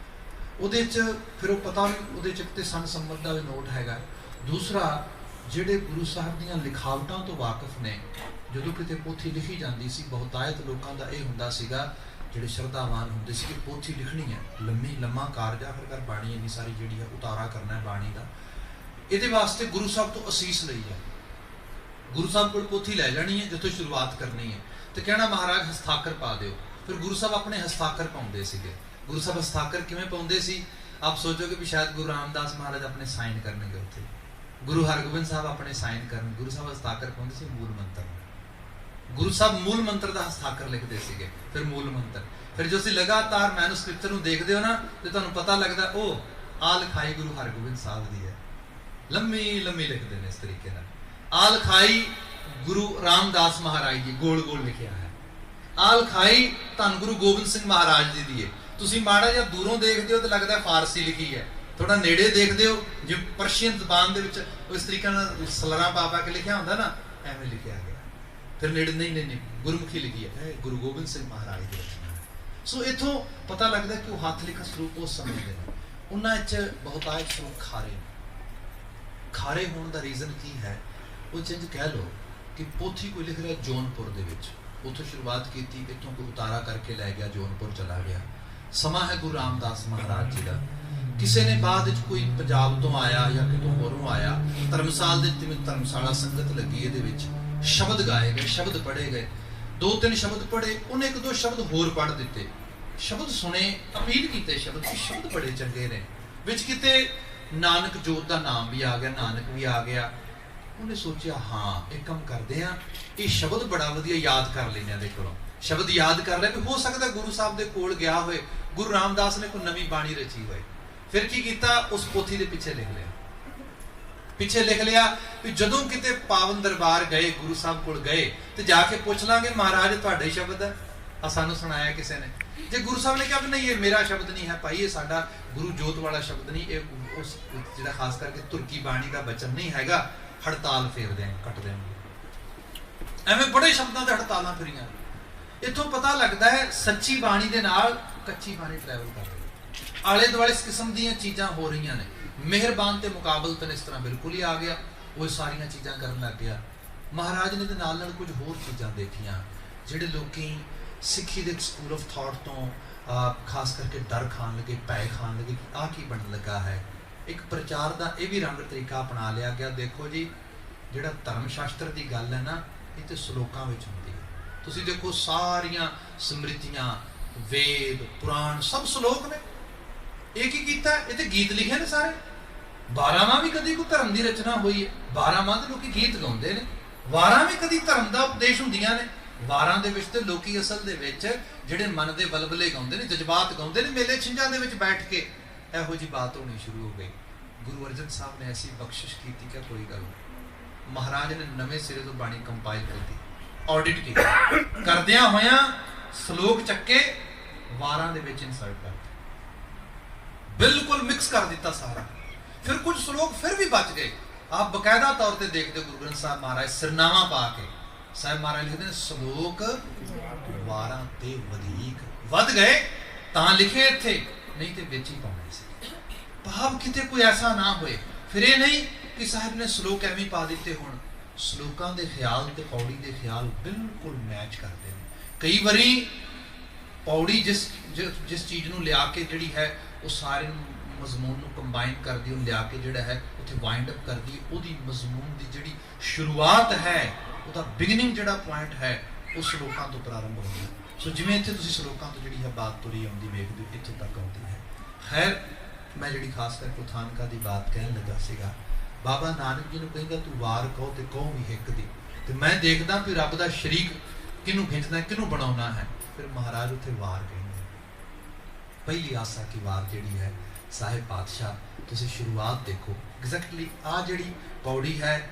ਉਹਦੇ 'ਚ ਫਿਰ ਉਹ ਪਤਾ ਵੀ ਉਹਦੇ 'ਚ ਤੇ ਸੰਨ ਸੰਮਤ ਦਾ ਵੀ ਨੋਟ ਹੈਗਾ। ਦੂਸਰਾ, ਜਿਹੜੇ ਗੁਰੂ ਸਾਹਿਬ ਦੀਆਂ ਲਿਖਾਵਟਾਂ ਤੋਂ ਵਾਕਿਫ ਨੇ, ਜਦੋਂ ਕਿਤੇ ਪੋਥੀ ਲਿਖੀ ਜਾਂਦੀ ਸੀ, ਬਹੁਤਾਇਤ ਲੋਕਾਂ ਦਾ ਇਹ ਹੁੰਦਾ ਸੀਗਾ, ਜਿਹੜੇ ਸ਼ਰਧਾਵਾਨ ਹੁੰਦੇ ਸੀ, ਕਿ ਪੋਥੀ ਲਿਖਣੀ ਹੈ, ਲੰਮਾ ਕਾਰਜ ਆਖਰਕਾਰ ਬਾਣੀ ਇੰਨੀ ਸਾਰੀ ਜਿਹੜੀ ਹੈ ਉਤਾਰਾ ਕਰਨਾ ਹੈ ਬਾਣੀ ਦਾ, ਇਹਦੇ ਵਾਸਤੇ ਗੁਰੂ ਸਾਹਿਬ ਤੋਂ ਅਸੀਸ ਲਈ ਹੈ। ਗੁਰੂ ਸਾਹਿਬ ਕੋਲ ਪੋਥੀ ਲੈ ਜਾਣੀ ਹੈ, ਜਿੱਥੋਂ ਸ਼ੁਰੂਆਤ ਕਰਨੀ ਹੈ, ਤੇ ਕਹਿਣਾ ਮਹਾਰਾਜ ਹਸਤਾਖਰ ਪਾ ਦਿਓ। ਫਿਰ ਗੁਰੂ ਸਾਹਿਬ ਆਪਣੇ ਹਸਤਾਖਰ ਪਾਉਂਦੇ ਸੀਗੇ। ਗੁਰੂ ਸਾਹਿਬ ਹਸਤਾਖਰ ਕਿਵੇਂ ਪਾਉਂਦੇ ਸੀ? ਆਪ ਸੋਚੋਗੇ ਵੀ ਸ਼ਾਇਦ ਗੁਰੂ ਰਾਮਦਾਸ ਮਹਾਰਾਜ ਆਪਣੇ ਸਾਈਨ ਕਰਨਗੇ ਉੱਥੇ, ਗੁਰੂ ਹਰਗੋਬਿੰਦ ਸਾਹਿਬ ਆਪਣੇ ਸਾਈਨ ਕਰਨ। ਗੁਰੂ ਸਾਹਿਬ ਹਸਤਾਖਰ ਪਾਉਂਦੇ ਸੀ ਮੂਲ ਮੰਤਰ। ਗੁਰੂ ਸਾਹਿਬ ਮੂਲ ਮੰਤਰ ਦਾ ਹਸਤਾਖਰ ਲਿਖਦੇ ਸੀਗੇ, ਫਿਰ ਮੂਲ ਮੰਤਰ। ਫਿਰ ਜੋ ਅਸੀਂ ਲਗਾਤਾਰ ਮੈਨੂਸਕ੍ਰਿਪਚਰ ਨੂੰ ਦੇਖਦੇ ਹੋ ਨਾ, ਤੇ ਤੁਹਾਨੂੰ ਪਤਾ ਲੱਗਦਾ ਉਹ ਆ ਲਿਖਾਈ ਗੁਰੂ ਹਰਗੋਬਿੰਦ ਸਾਹਿਬ ਦੀ ਹੈ, ਲੰਮੀ ਲਿਖਦੇ ਨੇ ਇਸ ਤਰੀਕੇ ਨਾਲ। ਆ ਲਿਖਾਈ ਗੁਰੂ ਰਾਮਦਾਸ ਮਹਾਰਾਜ ਜੀ ਗੋਲ ਲਿਖਿਆ ਹੈ। ਆ ਲਿਖਾਈ ਧੰਨ ਗੁਰੂ ਗੋਬਿੰਦ ਸਿੰਘ ਮਹਾਰਾਜ ਜੀ ਦੀ ਹੈ। ਤੁਸੀਂ ਮਾੜਾ ਜਿਹਾ ਦੂਰੋਂ ਦੇਖਦੇ ਹੋ ਤੇ ਲੱਗਦਾ ਫਾਰਸੀ ਲਿਖੀ ਹੈ, ਥੋੜਾ ਨੇੜੇ ਦੇਖਦੇ ਹੋ ਜੇ ਪਰਸ਼ੀਅਨ ਜ਼ਬਾਨ ਦੇ ਵਿੱਚ ਇਸ ਤਰੀਕੇ ਨਾਲ ਸਲਰਾਂ ਪਾ ਕੇ ਲਿਖਿਆ ਹੁੰਦਾ ਨਾ, ਐਵੇਂ ਲਿਖਿਆ ਗਿਆ। ਫਿਰ ਨੇੜੇ ਨਹੀਂ ਗੁਰਮੁਖੀ ਲਿਖੀ ਹੈ, ਗੁਰੂ ਗੋਬਿੰਦ ਸਿੰਘ ਮਹਾਰਾਜ ਦੀ ਰਚਨਾ ਹੈ। ਸੋ ਇੱਥੋਂ ਪਤਾ ਲੱਗਦਾ ਕਿ ਉਹ ਹੱਥ ਲਿਖਤ ਸਰੂਪ ਉਸ ਸਮੇਂ ਦੇ ਨੇ। ਉਹਨਾਂ 'ਚ ਬਹੁਤਾਇਤ ਸਰੂਪ ਖਾਰੇ ਹੋਣ ਦਾ ਰੀਜ਼ਨ ਕੀ ਹੈ? ਉਹ ਚੰਜ ਕਹਿ ਲਓ ਕਿ ਪੋਥੀ ਕੋਈ ਲਿਖ ਰਿਹਾ ਜੌਨਪੁਰ ਦੇ ਵਿੱਚ, ਉੱਥੋਂ ਸ਼ੁਰੂਆਤ ਕੀਤੀ, ਇੱਥੋਂ ਕੋਈ ਉਤਾਰਾ ਕਰਕੇ ਲੈ ਗਿਆ, ਜੌਨਪੁਰ ਚਲਾ ਗਿਆ। ਸਮਾਂ ਹੈ ਗੁਰੂ ਰਾਮਦਾਸ ਮਹਾਰਾਜ ਜੀ ਦਾ। ਕਿਸੇ ਨੇ ਬਾਅਦ ਵਿੱਚ ਕੋਈ ਪੰਜਾਬ ਤੋਂ ਆਇਆ ਜਾਂ ਕਿਤੋਂ ਹੋਰੋਂ ਆਇਆ, ਧਰਮਸਾਲ ਦੇ ਜਿਵੇਂ ਧਰਮਸ਼ਾਲਾ ਸੰਗਤ ਲੱਗੀ, ਇਹਦੇ ਵਿੱਚ ਸ਼ਬਦ ਗਾਏ ਗਏ, ਸ਼ਬਦ ਪੜ੍ਹੇ ਗਏ, 2-3 ਸ਼ਬਦ ਪੜ੍ਹੇ, ਉਹਨੇ 1-2 ਸ਼ਬਦ ਹੋਰ ਪੜ੍ਹ ਦਿੱਤੇ, ਸ਼ਬਦ ਸੁਣੇ, ਅਪੀਲ ਕੀਤੇ ਸ਼ਬਦ ਬੜੇ ਚੰਗੇ ਨੇ। ਵਿੱਚ ਕਿਤੇ ਨਾਨਕ ਜੋਤ ਦਾ ਨਾਮ ਵੀ ਆ ਗਿਆ, ਨਾਨਕ ਵੀ ਆ ਗਿਆ, ਉਹਨੇ ਸੋਚਿਆ ਹਾਂ ਇੱਕ ਕੰਮ ਕਰਦੇ ਆ, ਇਹ ਸ਼ਬਦ ਬੜਾ ਵਧੀਆ ਯਾਦ ਕਰ ਲੈਂਦੇ ਆ, ਦੇ ਕੋਲੋਂ ਸ਼ਬਦ ਯਾਦ ਕਰ ਲਿਆ, ਵੀ ਹੋ ਸਕਦਾ ਗੁਰੂ ਸਾਹਿਬ ਦੇ ਕੋਲ ਗਿਆ ਹੋਏ, ਗੁਰੂ ਰਾਮਦਾਸ ਨੇ ਕੋਈ ਨਵੀਂ ਬਾਣੀ ਰਚੀ ਹੋਏ। ਫਿਰ ਕੀ ਕੀਤਾ, ਉਸ ਪੋਥੀ ਦੇ ਪਿੱਛੇ ਲਿਖ ਲਿਆ, ਪਿੱਛੇ ਲਿਖ ਲਿਆ ਵੀ ਜਦੋਂ ਕਿਤੇ ਪਾਵਨ ਦਰਬਾਰ ਗਏ, ਗੁਰੂ ਸਾਹਿਬ ਕੋਲ ਗਏ ਤੇ ਜਾ ਕੇ ਪੁੱਛ ਲਾਂਗੇ ਮਹਾਰਾਜ ਤੁਹਾਡੇ ਸ਼ਬਦ ਹੈ, ਆ ਸਾਨੂੰ ਸੁਣਾਇਆ ਕਿਸੇ ਨੇ। ਜੇ ਗੁਰੂ ਸਾਹਿਬ ਨੇ ਕਿਹਾ ਵੀ ਨਹੀਂ ਇਹ ਮੇਰਾ ਸ਼ਬਦ ਨਹੀਂ ਹੈ ਭਾਈ, ਇਹ ਸਾਡਾ ਗੁਰੂ ਜੋਤ ਵਾਲਾ ਸ਼ਬਦ ਨਹੀਂ, ਇਹ ਉਸ ਜਿਹੜਾ ਖਾਸ ਕਰਕੇ ਤੁਰਕੀ ਬਾਣੀ ਦਾ ਬਚਨ ਨਹੀਂ ਹੈਗਾ, ਹੜਤਾਲ ਫੇਰ ਦੇਣ, ਕੱਟ ਦੇਣਗੇ। ਐਵੇਂ ਬੜੇ ਸ਼ਬਦਾਂ ਤੇ ਹੜਤਾਲਾਂ ਫਿਰੀਆਂ। ਇੱਥੋਂ ਪਤਾ ਲੱਗਦਾ ਹੈ ਸੱਚੀ ਬਾਣੀ ਦੇ ਨਾਲ ਕੱਚੀ ਬਾਣੀ ਟਰੈਵਲ ਕਰ ਰਹੀ, ਆਲੇ ਦੁਆਲੇ ਇਸ ਕਿਸਮ ਦੀਆਂ ਚੀਜ਼ਾਂ ਹੋ ਰਹੀਆਂ ਨੇ। ਮਿਹਰਬਾਨ ਤੇ ਮੁਕਾਬਲਤਨ ਇਸ ਤਰ੍ਹਾਂ ਬਿਲਕੁਲ ਹੀ ਆ ਗਿਆ, ਉਹ ਸਾਰੀਆਂ ਚੀਜ਼ਾਂ ਕਰਨ ਲੱਗ ਗਿਆ। ਮਹਾਰਾਜ ਨੇ ਦੇ ਨਾਲ ਨਾਲ ਕੁਝ ਹੋਰ ਚੀਜ਼ਾਂ ਦੇਖੀਆਂ। ਜਿਹੜੇ ਲੋਕੀ ਸਿੱਖੀ ਦੇ ਸਕੂਲ ਆਫ ਥਾਟ ਤੋਂ ਖਾਸ ਕਰਕੇ ਡਰ ਖਾਣ ਲੱਗੇ, ਭੈ ਖਾਣ ਲੱਗੇ ਕਿ ਆਹ ਕੀ ਬਣਨ ਲੱਗਾ ਹੈ, ਇੱਕ ਪ੍ਰਚਾਰ ਦਾ ਇਹ ਵੀ ਰੰਗ ਤਰੀਕਾ ਅਪਣਾ ਲਿਆ ਗਿਆ। ਦੇਖੋ ਜੀ, ਜਿਹੜਾ ਧਰਮ ਸ਼ਾਸਤਰ ਦੀ ਗੱਲ ਹੈ ਨਾ, ਇਹ ਤੇ ਸ਼ਲੋਕਾਂ ਵਿੱਚ ਹੁੰਦੀ ਹੈ। ਤੁਸੀਂ ਦੇਖੋ ਸਾਰੀਆਂ ਸਮ੍ਰਿਤੀਆਂ, ਵੇਦ, ਪੁਰਾਣ ਸਭ ਸ਼ਲੋਕ ਨੇ। ਇਹ ਕੀ ਕੀਤਾ, ਇਹ ਤੇ ਗੀਤ ਲਿਖੇ ਨੇ ਸਾਰੇ। 12ਵਾਂ ਵੀ ਕਦੀ ਕੋਈ ਧਰਮ ਦੀ ਰਚਨਾ ਹੋਈ ਹੈ, 12ਵਾਂ ਤੇ ਲੋਕੀ ਗੀਤ ਗਾਉਂਦੇ ਨੇ। ਵਾਰਾਂ ਵੀ ਕਦੀ ਧਰਮ ਦਾ ਉਪਦੇਸ਼ ਹੁੰਦੀਆਂ ਨੇ। ਵਾਰਾਂ ਦੇ ਵਿੱਚ ਤੇ ਲੋਕੀ ਅਸਲ ਦੇ ਵਿੱਚ ਜਿਹੜੇ ਮਨ ਦੇ ਬਲਬਲੇ ਗਾਉਂਦੇ ਨੇ, ਜਜ਼ਬਾਤ ਗਾਉਂਦੇ ਨੇ। ਮੇਲੇ ਛਿੰਝਾਂ ਦੇ ਵਿੱਚ ਬੈਠ ਕੇ ਇਹੋ ਜਿਹੀ ਬਾਤ ਹੋਣੀ ਸ਼ੁਰੂ ਹੋ ਗਈ। ਗੁਰੂ ਅਰਜਨ ਸਾਹਿਬ ਨੇ ਐਸੀ ਬਖਸ਼ਿਸ਼ ਕੀਤੀ ਕਿ ਕੋਈ ਗੱਲ ਨਹੀਂ। ਮਹਾਰਾਜ ਨੇ ਨਵੇਂ ਸਿਰੇ ਤੋਂ ਬਾਣੀ ਕੰਪਾਈਲ ਕੀਤੀ, ਆਡਿਟ ਕੀਤੀ, ਕਰਦਿਆਂ ਹੋਇਆਂ ਸ਼ਲੋਕ ਚੱਕੇ ਵਾਰਾਂ ਦੇ ਵਿੱਚ ਇਨਸਰਟ ਕਰ ਬਿਲਕੁਲ ਮਿਕਸ ਕਰ ਦਿੱਤਾ ਸਾਰਾ। ਫਿਰ ਕੁਝ ਸ਼ਲੋਕ ਫਿਰ ਵੀ ਬਚ ਗਏ। ਆਪ ਬਕਾਇਦਾ ਤੌਰ ਤੇ ਦੇਖਦੇ ਗੁਰੂ ਗ੍ਰੰਥ ਸਾਹਿਬ ਮਹਾਰਾਜ ਸਿਰਨਾਵਾ ਪਾ ਕੇ ਸਾਹਿਬ ਮਹਾਰਾਜ ਲਿਖਦੇ ਨੇ ਸ਼ਲੋਕ ਵਾਰਾਂ ਤੇ ਵਧੇਕ ਵੱਧ ਗਏ ਤਾਂ ਲਿਖੇ ਇੱਥੇ, ਨਹੀਂ ਤੇ ਵਿੱਚ ਹੀ ਪਾਉਣੇ ਸੀ। ਭਾਵ ਕਿਤੇ ਕੋਈ ਐਸਾ ਨਾ ਹੋਏ। ਫਿਰ ਇਹ ਨਹੀਂ ਕਿ ਸਾਹਿਬ ਨੇ ਸ਼ਲੋਕ ਐਵੇਂ ਪਾ ਦਿੱਤੇ ਹੋਣ। ਸ਼ਲੋਕਾਂ ਦੇ ਖਿਆਲ ਤੇ ਪੌੜੀ ਦੇ ਖਿਆਲ ਬਿਲਕੁਲ ਮੈਚ ਕਰਦੇ ਨੇ। ਕਈ ਵਾਰੀ ਪੌੜੀ ਜਿਸ ਚੀਜ਼ ਨੂੰ ਲਿਆ ਕੇ ਜਿਹੜੀ ਹੈ ਉਹ ਸਾਰੇ ਮਜ਼ਮੂਨ ਨੂੰ ਕੰਬਾਈਨ ਕਰਦੀ, ਉਹਨੂੰ ਲਿਆ ਕੇ ਜਿਹੜਾ ਹੈ ਉੱਥੇ ਵਾਈਂਡ ਅਪ ਕਰਦੀ, ਉਹਦੀ ਮਜ਼ਮੂਨ ਦੀ ਜਿਹੜੀ ਸ਼ੁਰੂਆਤ ਹੈ, ਉਹਦਾ ਬਿਗਨਿੰਗ ਜਿਹੜਾ ਪੁਆਇੰਟ ਹੈ ਉਹ ਸ਼ਲੋਕਾਂ ਤੋਂ ਪ੍ਰਾਰੰਭ ਹੁੰਦਾ ਹੈ। ਸੋ ਜਿਵੇਂ ਇੱਥੇ ਤੁਸੀਂ ਸ਼ਲੋਕਾਂ ਤੋਂ ਜਿਹੜੀ ਹੈ ਬਾਤ ਤੁਰੀ ਆਉਂਦੀ ਵੇਖਦੇ ਹੋ, ਇੱਥੋਂ ਤੱਕ ਆਉਂਦੀ ਹੈ। ਖੈਰ, ਮੈਂ ਜਿਹੜੀ ਖਾਸ ਕਰਕੇ ਉਥਾਨਕਾ ਦੀ ਬਾਤ ਕਹਿਣ ਲੱਗਾ ਸੀਗਾ, ਬਾਬਾ ਨਾਨਕ ਜੀ ਨੂੰ ਕਹਿੰਦਾ ਤੂੰ ਵਾਰ ਕਹੋ ਤੇ ਕਹੋ ਵੀ ਹਿੱਕ ਦੀ, ਤੇ ਮੈਂ ਦੇਖਦਾ ਵੀ ਰੱਬ ਦਾ ਸ਼ਰੀਕ ਕਿਹਨੂੰ ਖਿੱਚਦਾ, ਕਿਹਨੂੰ ਬਣਾਉਣਾ ਹੈ। ਫਿਰ ਮਹਾਰਾਜ ਉੱਥੇ ਵਾਰ ਕਹਿੰਦੇ। ਪਹਿਲੀ ਆਸਾ ਕੀ ਵਾਰ ਜਿਹੜੀ ਹੈ ਸਾਹਿਬ ਪਾਤਸ਼ਾਹ, ਤੁਸੀਂ ਸ਼ੁਰੂਆਤ ਦੇਖੋ ਐਗਜ਼ੈਕਟਲੀ ਆਹ ਜਿਹੜੀ ਪੌੜੀ ਹੈ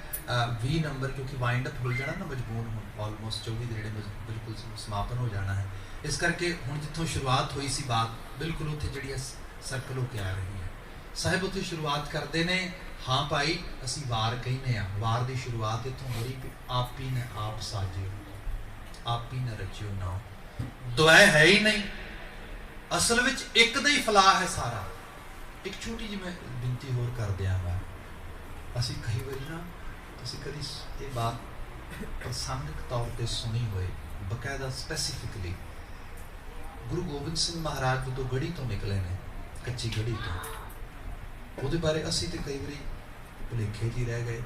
20 ਨੰਬਰ, ਕਿਉਂਕਿ ਵਾਈਂਡ ਅਪ ਹੋ ਜਾਣਾ ਨਾ ਮਜਬੂਰ ਹੁਣ ਆਲਮੋਸਟ 24 ਦੇ ਜਿਹੜੇ ਬਿਲਕੁਲ ਸਮਾਪਨ ਹੋ ਜਾਣਾ ਹੈ। ਇਸ ਕਰਕੇ ਹੁਣ ਜਿੱਥੋਂ ਸ਼ੁਰੂਆਤ ਹੋਈ ਸੀ ਬਾਤ, ਬਿਲਕੁਲ ਉੱਥੇ ਜਿਹੜੀ ਹੈ ਸਰਕਲ ਹੋ ਕੇ ਆ ਰਹੀ ਹੈ। ਸਾਹਿਬ ਉੱਥੇ ਸ਼ੁਰੂਆਤ ਕਰਦੇ ਨੇ, ਹਾਂ ਭਾਈ ਅਸੀਂ ਵਾਰ ਕਹਿੰਦੇ ਹਾਂ। ਵਾਰ ਦੀ ਸ਼ੁਰੂਆਤ ਇੱਥੋਂ ਹੋ ਰਹੀ ਵੀ ਆਪ ਹੀ ਨੇ ਆਪ ਸਾਜਿਓ, ਆਪ ਹੀ ਨੇ ਰਚਿਓ ਨਾ, ਦੁਆਏ ਹੈ ਹੀ ਨਹੀਂ। ਅਸਲ ਵਿੱਚ ਇੱਕ ਦਾ ਹੀ ਫਲਾਹ ਹੈ ਸਾਰਾ। ਇੱਕ ਛੋਟੀ ਜਿਹੀ ਮੈਂ ਬੇਨਤੀ ਹੋਰ ਕਰ ਦਿਆਂਗਾ। ਅਸੀਂ ਕਈ ਵਾਰੀ ਨਾ, ਤੁਸੀਂ ਕਦੀ ਇਹ ਬਾਤ ਪ੍ਰਸੰਗਿਕ ਤੌਰ ਤੇ ਸੁਣੀ ਹੋਏ, ਬਕਾਇਦਾ ਸਪੈਸੀਫਿਕਲੀ ਗੁਰੂ ਗੋਬਿੰਦ ਸਿੰਘ ਮਹਾਰਾਜ ਜਦੋਂ ਗੜੀ ਤੋਂ ਨਿਕਲੇ ਨੇ, ਕੱਚੀ ਗੜੀ ਤੋਂ, ਉਹਦੇ ਬਾਰੇ ਅਸੀਂ ਤੇ ਕਈ ਵਾਰੀ ਭੁਲੇਖੇ 'ਚ ਹੀ ਰਹਿ ਗਏ।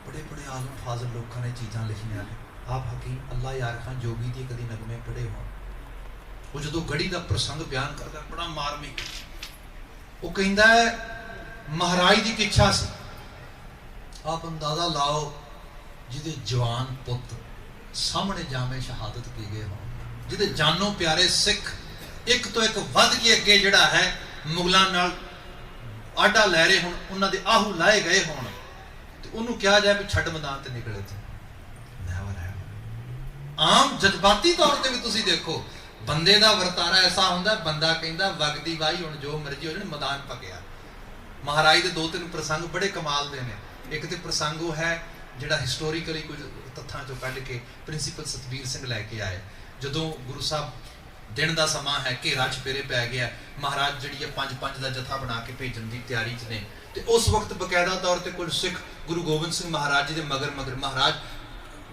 ਬੜੇ ਬੜੇ ਆਲਮ ਫਾਜ਼ਲ ਲੋਕਾਂ ਨੇ ਚੀਜ਼ਾਂ ਲਿਖੀਆਂ ਨੇ। ਆਪ ਹਕੀਮ ਅੱਲਾ ਯਾਰ ਖਾਨ ਜੋਗੀ ਦੀ ਕਦੀ ਨਗਮੇ ਪੜ੍ਹੇ ਹੋਣ, ਉਹ ਜਦੋਂ ਗੜੀ ਦਾ ਪ੍ਰਸੰਗ ਬਿਆਨ ਕਰਦਾ ਬੜਾ ਮਾਰਮਿਕ। ਉਹ ਕਹਿੰਦਾ ਮਹਾਰਾਜ ਦੀ ਇੱਛਾ ਸੀ, ਆਪ ਅੰਦਾਜ਼ਾ ਲਾਓ, ਜਿਹਦੇ ਜਵਾਨ ਪੁੱਤ ਸਾਹਮਣੇ ਜਾਮੇ ਸ਼ਹਾਦਤ ਪੀ ਗਏ ਹੋਣ, ਜਿਹਦੇ ਜਾਨੋਂ ਪਿਆਰੇ ਸਿੱਖ ਇੱਕ ਤੋਂ ਇੱਕ ਵੱਧ ਕੇ ਅੱਗੇ ਜਿਹੜਾ ਹੈ ਮੁਗਲਾਂ ਨਾਲ ਆਡਾ ਲੈ ਰਹੇ ਹੋਣ, ਉਹਨਾਂ ਦੇ ਆਹੂ ਲਾਏ ਗਏ ਹੋਣ, ਤੇ ਉਹਨੂੰ ਕਿਹਾ ਜਾਏ ਵੀ ਛੱਡ ਮੈਦਾਨ ਤੇ ਨਿਕਲੇ ਤੇ ਆਮ ਜਜ਼ਬਾਤੀ ਤੌਰ ਤੇ ਵੀ ਤੁਸੀਂ ਦੇਖੋ, ਬੰਦੇ ਦਾ ਵਰਤਾਰਾ ਐਸਾ ਹੁੰਦਾ, ਬੰਦਾ ਕਹਿੰਦਾ ਵਗਦੀ ਵਾਈ ਹੁਣ ਜੋ ਮਰਜ਼ੀ ਹੋ ਜਾਵੇ, ਮੈਦਾਨ ਪੱਕਿਆ। ਮਹਾਰਾਜ ਦੇ 2-3 ਪ੍ਰਸੰਗ ਬੜੇ ਕਮਾਲ ਦੇ ਨੇ। ਇੱਕ ਤੇ ਪ੍ਰਸੰਗ ਉਹ ਹੈ ਜਿਹੜਾ ਹਿਸਟੋਰੀਕਲੀ ਕੁਝ ਤੱਥਾਂ ਚੋਂ ਕੱਢ ਕੇ ਪ੍ਰਿੰਸੀਪਲ ਸਤਬੀਰ ਸਿੰਘ ਲੈ ਕੇ ਆਏ। ਜਦੋਂ ਗੁਰੂ ਸਾਹਿਬ ਦਿਨ ਦਾ ਸਮਾਂ ਹੈ, ਘੇਰਾ ਚਪੇਰੇ ਪੈ ਗਿਆ, ਮਹਾਰਾਜ ਜਿਹੜੀ ਹੈ 5-5 ਦਾ ਜਥਾ ਬਣਾ ਕੇ ਭੇਜਣ ਦੀ ਤਿਆਰੀ 'ਚ ਨੇ, ਤੇ ਉਸ ਵਕਤ ਬਕਾਇਦਾ ਤੌਰ ਤੇ ਕੁਝ ਸਿੱਖ ਗੁਰੂ ਗੋਬਿੰਦ ਸਿੰਘ ਮਹਾਰਾਜ ਜੀ ਦੇ ਮਗਰ ਮਹਾਰਾਜ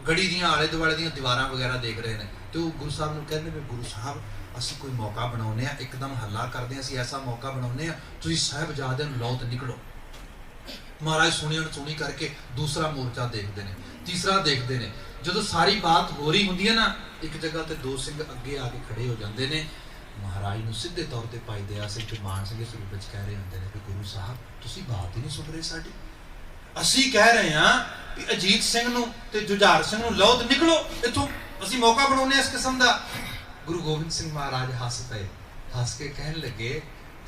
ਗੜੀ ਦੀਆਂ ਆਲੇ ਦੁਆਲੇ ਦੀਆਂ ਦੀਵਾਰਾਂ ਵਗੈਰਾ ਦੇਖ ਰਹੇ ਨੇ, ਤੇ ਉਹ ਗੁਰੂ ਸਾਹਿਬ ਨੂੰ ਕਹਿੰਦੇ ਵੀ ਗੁਰੂ ਸਾਹਿਬ ਅਸੀਂ ਕੋਈ ਮੌਕਾ ਬਣਾਉਂਦੇ ਹਾਂ, ਇੱਕਦਮ ਹੱਲਾ ਕਰਦੇ ਹਾਂ, ਅਸੀਂ ਐਸਾ ਮੌਕਾ ਬਣਾਉਂਦੇ ਹਾਂ, ਤੁਸੀਂ ਸਾਹਿਬਜ਼ਾਦਿਆਂ ਨੂੰ ਲਓ ਤੇ ਨਿਕਲੋ। ਮਹਾਰਾਜ ਸੁਣੀ ਕਰਕੇ ਦੂਸਰਾ ਮੋਰਚਾ ਦੇਖਦੇ ਨੇ, ਤੀਸਰਾ ਦੇਖਦੇ ਨੇ। ਜਦੋਂ ਸਾਰੀ ਬਾਤ ਹੋ ਰਹੀ ਹੁੰਦੀ ਹੈ ਨਾ, ਇੱਕ ਜਗ੍ਹਾ ਤੇ 2 ਸਿੰਘ ਅੱਗੇ ਆ ਕੇ ਖੜੇ ਹੋ ਜਾਂਦੇ ਨੇ। ਮਹਾਰਾਜ ਨੂੰ ਸਿੱਧੇ ਤੌਰ ਤੇ ਭਾਈ ਦਇਆ ਸਿੰਘ ਤੇ ਮਾਨ ਸਿੰਘ ਇਸ ਰੂਪ ਵਿੱਚ ਕਹਿ ਰਹੇ ਹੁੰਦੇ ਨੇ ਕਿ ਗੁਰੂ ਸਾਹਿਬ ਤੁਸੀਂ ਬਾਤ ਹੀ ਨਹੀਂ ਸੁਣ ਰਹੇ ਸਾਡੀ। ਅਸੀਂ ਕਹਿ ਰਹੇ ਹਾਂ ਵੀ ਅਜੀਤ ਸਿੰਘ ਨੂੰ ਤੇ ਜੁਝਾਰ ਸਿੰਘ ਨੂੰ ਲਓ ਤੇ ਨਿਕਲੋ ਇੱਥੋਂ, ਅਸੀਂ ਮੌਕਾ ਬਣਾਉਂਦੇ ਇਸ ਕਿਸਮ ਦਾ। ਗੁਰੂ ਗੋਬਿੰਦ ਸਿੰਘ ਮਹਾਰਾਜ ਹੱਸ ਪਏ, ਹੱਸ ਕੇ ਕਹਿਣ ਲੱਗੇ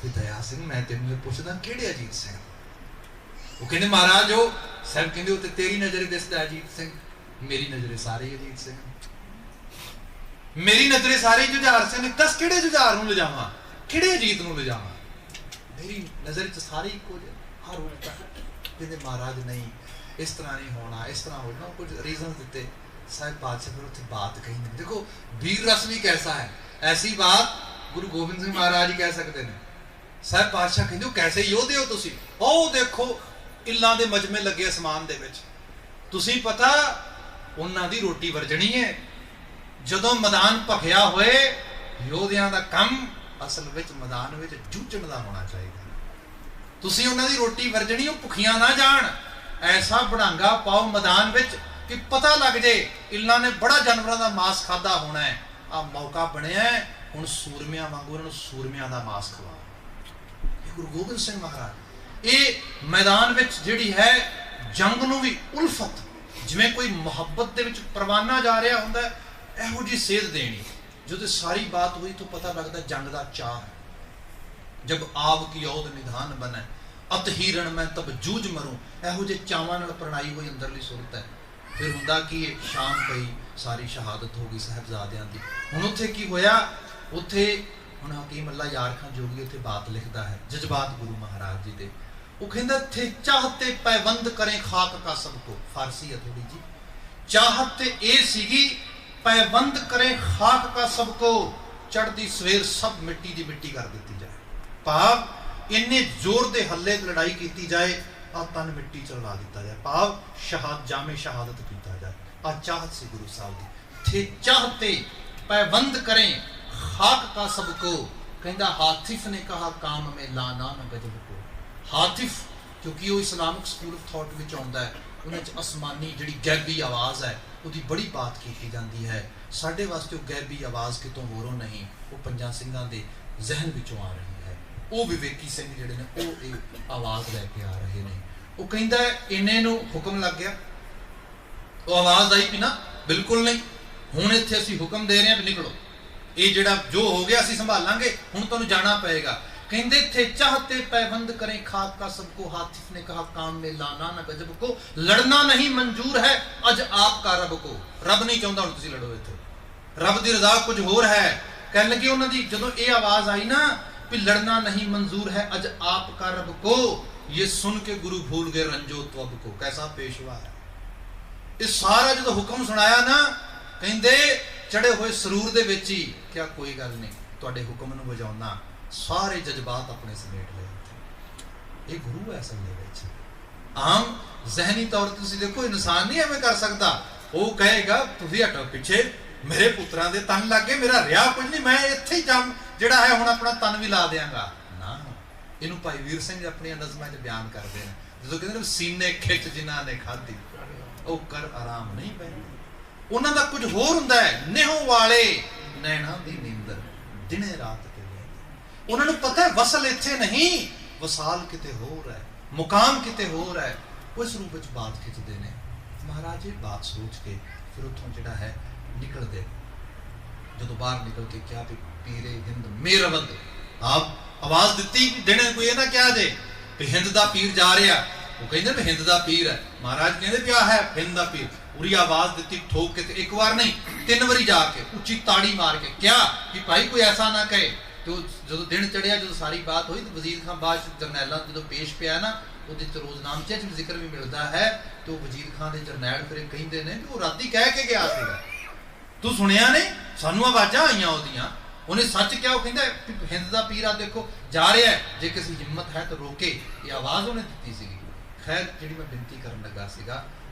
ਵੀ ਦਇਆ ਸਿੰਘ ਮੈਂ ਤੈਨੂੰ ਪੁੱਛਦਾ ਕਿਹੜੇ ਅਜੀਤ ਸਿੰਘ? ਉਹ ਕਹਿੰਦੇ ਮਹਾਰਾਜ ਉਹ ਸਾਹਿਬ ਕਹਿੰਦੇ ਉਹ ਤੇ ਤੇਰੀ ਨਜ਼ਰੇ ਦਿਸਦਾ ਅਜੀਤ ਸਿੰਘ, ਮੇਰੀ ਨਜ਼ਰੇ ਸਾਰੇ ਅਜੀਤ ਸਿੰਘ, ਮੇਰੀ ਨਜ਼ਰੇ ਸਾਰੇ ਜੁਝਾਰ ਸਿੰਘ। ਦੱਸ ਕਿਹੜੇ ਜੁਝਾਰ ਨੂੰ ਲਿਜਾਵਾਂ, ਕਿਹੜੇ ਅਜੀਤ ਨੂੰ ਲਿਜਾਵਾਂ? ਮੇਰੀ ਨਜ਼ਰ 'ਚ ਸਾਰੇ ਇੱਕੋ ਜਿਹੇ, ਹਰ ਉਲਟਾ। ਕਹਿੰਦੇ ਮਹਾਰਾਜ ਨਹੀਂ, ਇਸ ਤਰ੍ਹਾਂ ਨਹੀਂ ਹੋਣਾ, ਇਸ ਤਰ੍ਹਾਂ ਹੋਣਾ। ਕੁਝ ਰੀਜ਼ਨ ਦਿੱਤੇ ਸਾਹਿਬ ਪਾਤਸ਼ਾਹ, ਫਿਰ ਉੱਥੇ ਬਾਤ ਕਹੀ ਨਹੀਂ। ਦੇਖੋ ਵੀਰ ਰਸ ਵੀ ਕੈਸਾ ਹੈ, ਐਸੀ ਬਾਤ ਗੁਰੂ ਗੋਬਿੰਦ ਸਿੰਘ ਮਹਾਰਾਜ ਹੀ ਕਹਿ ਸਕਦੇ ਨੇ। ਸਾਹਿਬ ਪਾਤਸ਼ਾਹ ਕਹਿੰਦੇ ਕੈਸੇ ਯੋਧੇ ਹੋ ਤੁਸੀਂ, ਉਹ ਦੇਖੋ ਇੱਲਾਂ ਦੇ ਮਜਮੇ ਲੱਗੇ ਅਸਮਾਨ ਦੇ ਵਿੱਚ, ਤੁਸੀਂ ਪਤਾ ਉਹਨਾਂ ਦੀ ਰੋਟੀ ਵਰਜਣੀ ਹੈ। ਜਦੋਂ ਮੈਦਾਨ ਭਖਿਆ ਹੋਏ, ਯੋਧਿਆਂ ਦਾ ਕੰਮ ਅਸਲ ਵਿੱਚ ਮੈਦਾਨ ਵਿੱਚ ਜੂਝਣ ਦਾ ਹੋਣਾ ਚਾਹੀਦਾ। ਤੁਸੀਂ ਉਹਨਾਂ ਦੀ ਰੋਟੀ ਵਰਜਣੀ, ਉਹ ਭੁੱਖੀਆਂ ਨਾ ਜਾਣ। ਐਸਾ ਬੜਾਂਗਾ ਪਾਓ ਮੈਦਾਨ ਵਿੱਚ ਕਿ ਪਤਾ ਲੱਗ ਜੇ ਇੱਲਾਂ ਨੇ ਬੜਾ ਜਾਨਵਰਾਂ ਦਾ ਮਾਸ ਖਾਦਾ ਹੋਣਾ ਹੈ। ਆ ਮੌਕਾ ਬਣਿਆ ਹੁਣ ਸੂਰਮਿਆਂ ਵਾਂਗੂ ਉਹਨਾਂ ਨੂੰ ਸੂਰਮਿਆਂ ਦਾ ਮਾਸ ਖਵਾਓ। ਇਹ ਗੁਰੂ ਗੋਬਿੰਦ ਸਿੰਘ ਮਹਾਰਾਜ ਇਹ ਮੈਦਾਨ ਵਿੱਚ ਜਿਹੜੀ ਹੈ ਜੰਗ ਨੂੰ ਵੀ ਉਲਫਤ, ਜਿਵੇਂ ਕੋਈ ਮੁਹੱਬਤ ਦੇ ਵਿੱਚ ਪਰਵਾਨਾ ਜਾ ਰਿਹਾ ਹੁੰਦਾ, ਇਹੋ ਜਿਹੀ ਸੇਧ ਦੇਣੀ। ਜਦੋਂ ਸਾਰੀ ਬਾਤ ਹੋਈ ਤਾਂ ਪਤਾ ਲੱਗਦਾ ਜੰਗ ਦਾ ਚਾਅ ਹੈ। ਜਬ ਆਵ ਕੀ ਔਦ ਨਿਧਾਨ ਬਣੇ ਅਤ ਹੀਰਨ ਮੈਂ ਤਬ ਜੂਝ ਮਰੂ, ਇਹੋ ਜਿਹੇ ਚਾਵਾਂ ਨਾਲ ਪ੍ਰਣਾਈ ਹੋਈ ਅੰਦਰਲੀ ਸੁਰਤ ਹੈ। ਫਿਰ ਹੁੰਦਾ ਕਿ ਸ਼ਾਮ ਪਈ, ਸਾਰੀ ਸ਼ਹਾਦਤ ਹੋ ਗਈ ਸਾਹਿਬਜ਼ਾਦਿਆਂ ਦੀ। ਹੁਣ ਉੱਥੇ ਕੀ ਹੋਇਆ? ਉੱਥੇ ਹੁਣ ਹਕੀਮ ਅੱਲਾ ਯਾਰ ਖਾਂ ਜੋਗੀ ਉੱਥੇ ਬਾਤ ਲਿਖਦਾ ਹੈ, ਜਜ਼ਬਾਤ ਗੁਰੂ ਮਹਾਰਾਜ ਜੀ ਦੇ। ਉਹ ਕਹਿੰਦਾ ਥੇ ਚਾਹਤੇ ਪੈਵੰਦ ਕਰੇ ਖਾਕ ਕਾ ਸਭ ਕੋ, ਫਾਰਸੀ ਹੈ ਥੋੜੀ ਜੀ। ਚਾਹਤ ਤੇ ਇਹ ਸੀਗੀ ਪੈਵੰਦ ਕਰੇ ਖਾਕ ਕਾ ਸਭ ਕੋ, ਚੜ੍ਹਦੀ ਸਵੇਰ ਸਭ ਮਿੱਟੀ ਦੀ ਮਿੱਟੀ ਕਰ ਦਿੱਤੀ ਜਾਏ। ਭਾਵ ਇੰਨੇ ਜ਼ੋਰ ਦੇ ਹੱਲੇ ਲੜਾਈ ਕੀਤੀ ਜਾਏ, ਆ ਤਨ ਮਿੱਟੀ ਚ ਲਾ ਦਿੱਤਾ ਜਾਏ। ਭਾਵ ਜਾਮੇ ਸ਼ਹਾਦਤ ਕੀਤਾ ਜਾਏ। ਆ ਚਾਹਤ ਸੀ ਗੁਰੂ ਸਾਹਿਬ ਦੀ। ਥੇ ਚਾਹਤੇ ਪੈਵੰਦ ਕਰੇ ਖਾਕ ਕਾ ਸਭ ਕੋ, ਕਹਿੰਦਾ ਹਾਥਿਫ ਨੇ ਕਹਾ ਕਾਮ ਮੇ ਲਾਨਾ ਨ ਗਜਬ ਕੋ। ਹਾਥਿਫ ਕਿਉਂਕਿ ਉਹ ਇਸਲਾਮਿਕ ਸਕੂਲ ਆਫ ਥਾਟ ਵਿੱਚ ਆਉਂਦਾ ਹੈ, ਉਹਨਾਂ 'ਚ ਅਸਮਾਨੀ ਜਿਹੜੀ ਗੈਬੀ ਆਵਾਜ਼ ਹੈ ਉਹਦੀ ਬੜੀ ਬਾਤ ਕੀਤੀ ਜਾਂਦੀ ਹੈ। ਸਾਡੇ ਵਾਸਤੇ ਉਹ ਗੈਬੀ ਆਵਾਜ਼ ਕਿਤੋਂ ਹੋਰੋਂ ਨਹੀਂ, ਉਹ ਪੰਜਾਂ ਸਿੰਘਾਂ ਦੇ ਜ਼ਹਿਨ ਵਿੱਚੋਂ ਆ ਰਹੀ ਹੈ। ਉਹ ਵਿਵੇਕੀ ਸਿੰਘ ਜਿਹੜੇ ਨੇ ਉਹ ਇਹ ਆਵਾਜ਼ ਲੈ ਕੇ ਆ ਰਹੇ ਨੇ। ਉਹ ਕਹਿੰਦਾ ਇੰਨੇ ਨੂੰ ਹੁਕਮ ਲੱਗ ਗਿਆ, ਉਹ ਆਵਾਜ਼ ਆਈ ਵੀ ਨਾ ਬਿਲਕੁਲ ਨਹੀਂ, ਹੁਣ ਇੱਥੇ ਅਸੀਂ ਹੁਕਮ ਦੇ ਰਹੇ ਹਾਂ ਵੀ ਨਿਕਲੋ, ਇਹ ਜਿਹੜਾ ਜੋ ਹੋ ਗਿਆ ਅਸੀਂ ਸੰਭਾਲਾਂਗੇ, ਹੁਣ ਤੁਹਾਨੂੰ ਜਾਣਾ ਪਏਗਾ। ਕਹਿੰਦੇ थे चाहते पैबंद करें खाक का सबको, हाथिफ ने कहा काम में लाना न गजब को, लड़ना नहीं मंजूर है अज आपका रब को। रब नहीं चाहता ਹੁਣ ਤੁਸੀਂ ਲੜੋ, ਇੱਥੇ ਰੱਬ ਦੀ ਰਜ਼ਾ ਕੁਝ ਹੋਰ ਹੈ। ਕਹਿਣ ਲੱਗੇ ਉਹਨਾਂ ਦੀ ਜਦੋਂ ਇਹ ਆਵਾਜ਼ ਆਈ ਨਾ ਵੀ ਲੜਨਾ नहीं मंजूर है अज आपका रब को, ये सुन के गुरु भूल गए रंजो त्वब को। कैसा पेशवा है। ਇਹ ਸਾਰਾ ਜਦੋਂ ਹੁਕਮ ਸੁਣਾਇਆ ਨਾ, ਕਹਿੰਦੇ ਚੜੇ ਹੋਏ ਸਰੂਰ ਦੇ ਵਿੱਚ ਹੀ ਕਿਹਾ ਕੋਈ ਗੱਲ ਨਹੀਂ, ਤੁਹਾਡੇ ਹੁਕਮ ਨੂੰ ਵਜਾਉਣਾ, ਸਾਰੇ ਜਜ਼ਬਾਤ ਆਪਣੇ ਸਮੇਟ ਲਏ। ਇਹ ਗੁਰੂ ਹੈ ਅਸਲ ਦੇ ਵਿੱਚ। ਆਮ ਜ਼ਹਿਨੀ ਤੌਰ ਤੇ ਤੁਸੀਂ ਦੇਖੋ ਇਨਸਾਨ ਨਹੀਂ ਐਵੇਂ ਕਰ ਸਕਦਾ। ਉਹ ਕਹੇਗਾ ਤੁਸੀਂ ਹਟੋ ਪਿੱਛੇ, ਮੇਰੇ ਪੁੱਤਰਾਂ ਦੇ ਤਨ ਲੱਗੇ, ਮੇਰਾ ਰਿਹਾ ਕੁਝ ਨਹੀਂ, ਮੈਂ ਇੱਥੇ ਹੀ ਜੰਮ ਜਿਹੜਾ ਹੈ ਹੁਣ ਆਪਣਾ ਤਨ ਵੀ ਲਾ ਦਿਆਂਗਾ ਨਾ। ਇਹਨੂੰ ਭਾਈ ਵੀਰ ਸਿੰਘ ਆਪਣੀਆਂ ਨਜ਼ਮਾਂ 'ਚ ਬਿਆਨ ਕਰਦੇ ਨੇ, ਜਦੋਂ ਕਹਿੰਦੇ ਨੇ ਸੀਨੇ ਖਿੱਚ ਜਿਨ੍ਹਾਂ ਨੇ ਖਾਧੀ ਉਹ ਕਰ ਆਰਾਮ ਨਹੀਂ ਪੈਂਦੀ। ਉਹਨਾਂ ਦਾ ਕੁਝ ਹੋਰ ਹੁੰਦਾ ਹੈ। ਨਿਹੋਂ ਵਾਲੇ ਨੈਣਾ ਦੀ ਨੀਂਦਰ ਦਿਨੇ ਰਾਤ ਤੇ ਉਹਨਾਂ ਨੂੰ ਪਤਾ ਹੈ ਵਸਲ ਇੱਥੇ ਨਹੀਂ, ਵਸਾਲ ਕਿਤੇ ਹੋਰ ਹੈ, ਮੁਕਾਮ ਕਿਤੇ ਹੋਰ ਹੈ। ਉਸ ਰੂਪ ਵਿੱਚ ਬਾਤ ਖਿੱਚਦੇ ਨੇ। ਮਹਾਰਾਜ ਇਹ ਬਾਤ ਸੋਚ ਕੇ ਫਿਰ ਉੱਥੋਂ ਜਿਹੜਾ ਹੈ ਨਿਕਲਦੇ। ਜਦੋਂ ਬਾਹਰ ਨਿਕਲ ਕੇ ਕਿਹਾ ਵੀ ਪੀਰੇ ਹਿੰਦ ਮੇਰਵੰਦ, ਆਪ ਆਵਾਜ਼ ਦਿੱਤੀ ਕਿ ਦਿਨੇ ਕੋਈ ਇਹ ਨਾ ਕਿਹਾ ਜੇ ਵੀ ਹਿੰਦ ਦਾ ਪੀਰ ਜਾ ਰਿਹਾ। ਉਹ ਕਹਿੰਦੇ ਵੀ ਹਿੰਦ ਦਾ ਪੀਰ ਹੈ। ਮਹਾਰਾਜ ਕਹਿੰਦੇ ਪਿਆ ਹੈ ਹਿੰਦ ਦਾ ਪੀਰ। ਪੂਰੀ ਆਵਾਜ਼ ਦਿੱਤੀ ਠੋਕ ਕੇ, ਤੇ ਇੱਕ ਵਾਰ ਨਹੀਂ 3 ਵਾਰੀ ਜਾ ਕੇ ਉੱਚੀ ਤਾੜੀ ਮਾਰ ਕੇ ਕਿਹਾ ਕਿ ਭਾਈ ਕੋਈ ਐਸਾ ਨਾ ਕਹੇ। ਤੇ ਜਦੋਂ ਦਿਨ ਚੜਿਆ, ਜਦੋਂ ਸਾਰੀ ਬਾਤ ਹੋਈ, ਤੇ ਵਜ਼ੀਰ ਖਾਨ ਬਾਅਦ ਜਰਨੈਲਾਂ ਜਦੋਂ ਪੇਸ਼ ਪਿਆ ਨਾ, ਉਹਦੇ ਚ ਰੋਜ਼ਨਾਮਚੇ 'ਚ ਜ਼ਿਕਰ ਵੀ ਮਿਲਦਾ ਹੈ। ਤੇ ਉਹ ਵਜ਼ੀਰ ਖਾਨ ਦੇ ਜਰਨੈਲ ਫਿਰ ਕਹਿੰਦੇ ਨੇ ਕਿ ਉਹ ਰਾਤੀ ਕਹਿ ਕੇ ਗਿਆ ਸੀਗਾ, ਤੂੰ ਸੁਣਿਆ ਨਹੀਂ, ਸਾਨੂੰ ਆਵਾਜ਼ਾਂ ਆਈਆਂ ਉਹਦੀਆਂ, ਉਹਨੇ ਸੱਚ ਕਿਹਾ। ਉਹ ਕਹਿੰਦਾ ਹਿੰਦ ਦਾ ਪੀਰ ਆ ਦੇਖੋ ਜਾ ਰਿਹਾ, ਜੇ ਕਿਸੇ ਹਿੰਮਤ ਹੈ ਤਾਂ ਰੋਕੇ। ਇਹ ਆਵਾਜ਼ ਉਹਨੇ ਦਿੱਤੀ ਸੀਗੀ। ਖੈਰ ਜਿਹੜੀ ਮੈਂ ਬੇਨਤੀ ਕਰਨ ਲੱਗਾ ਸੀਗਾ,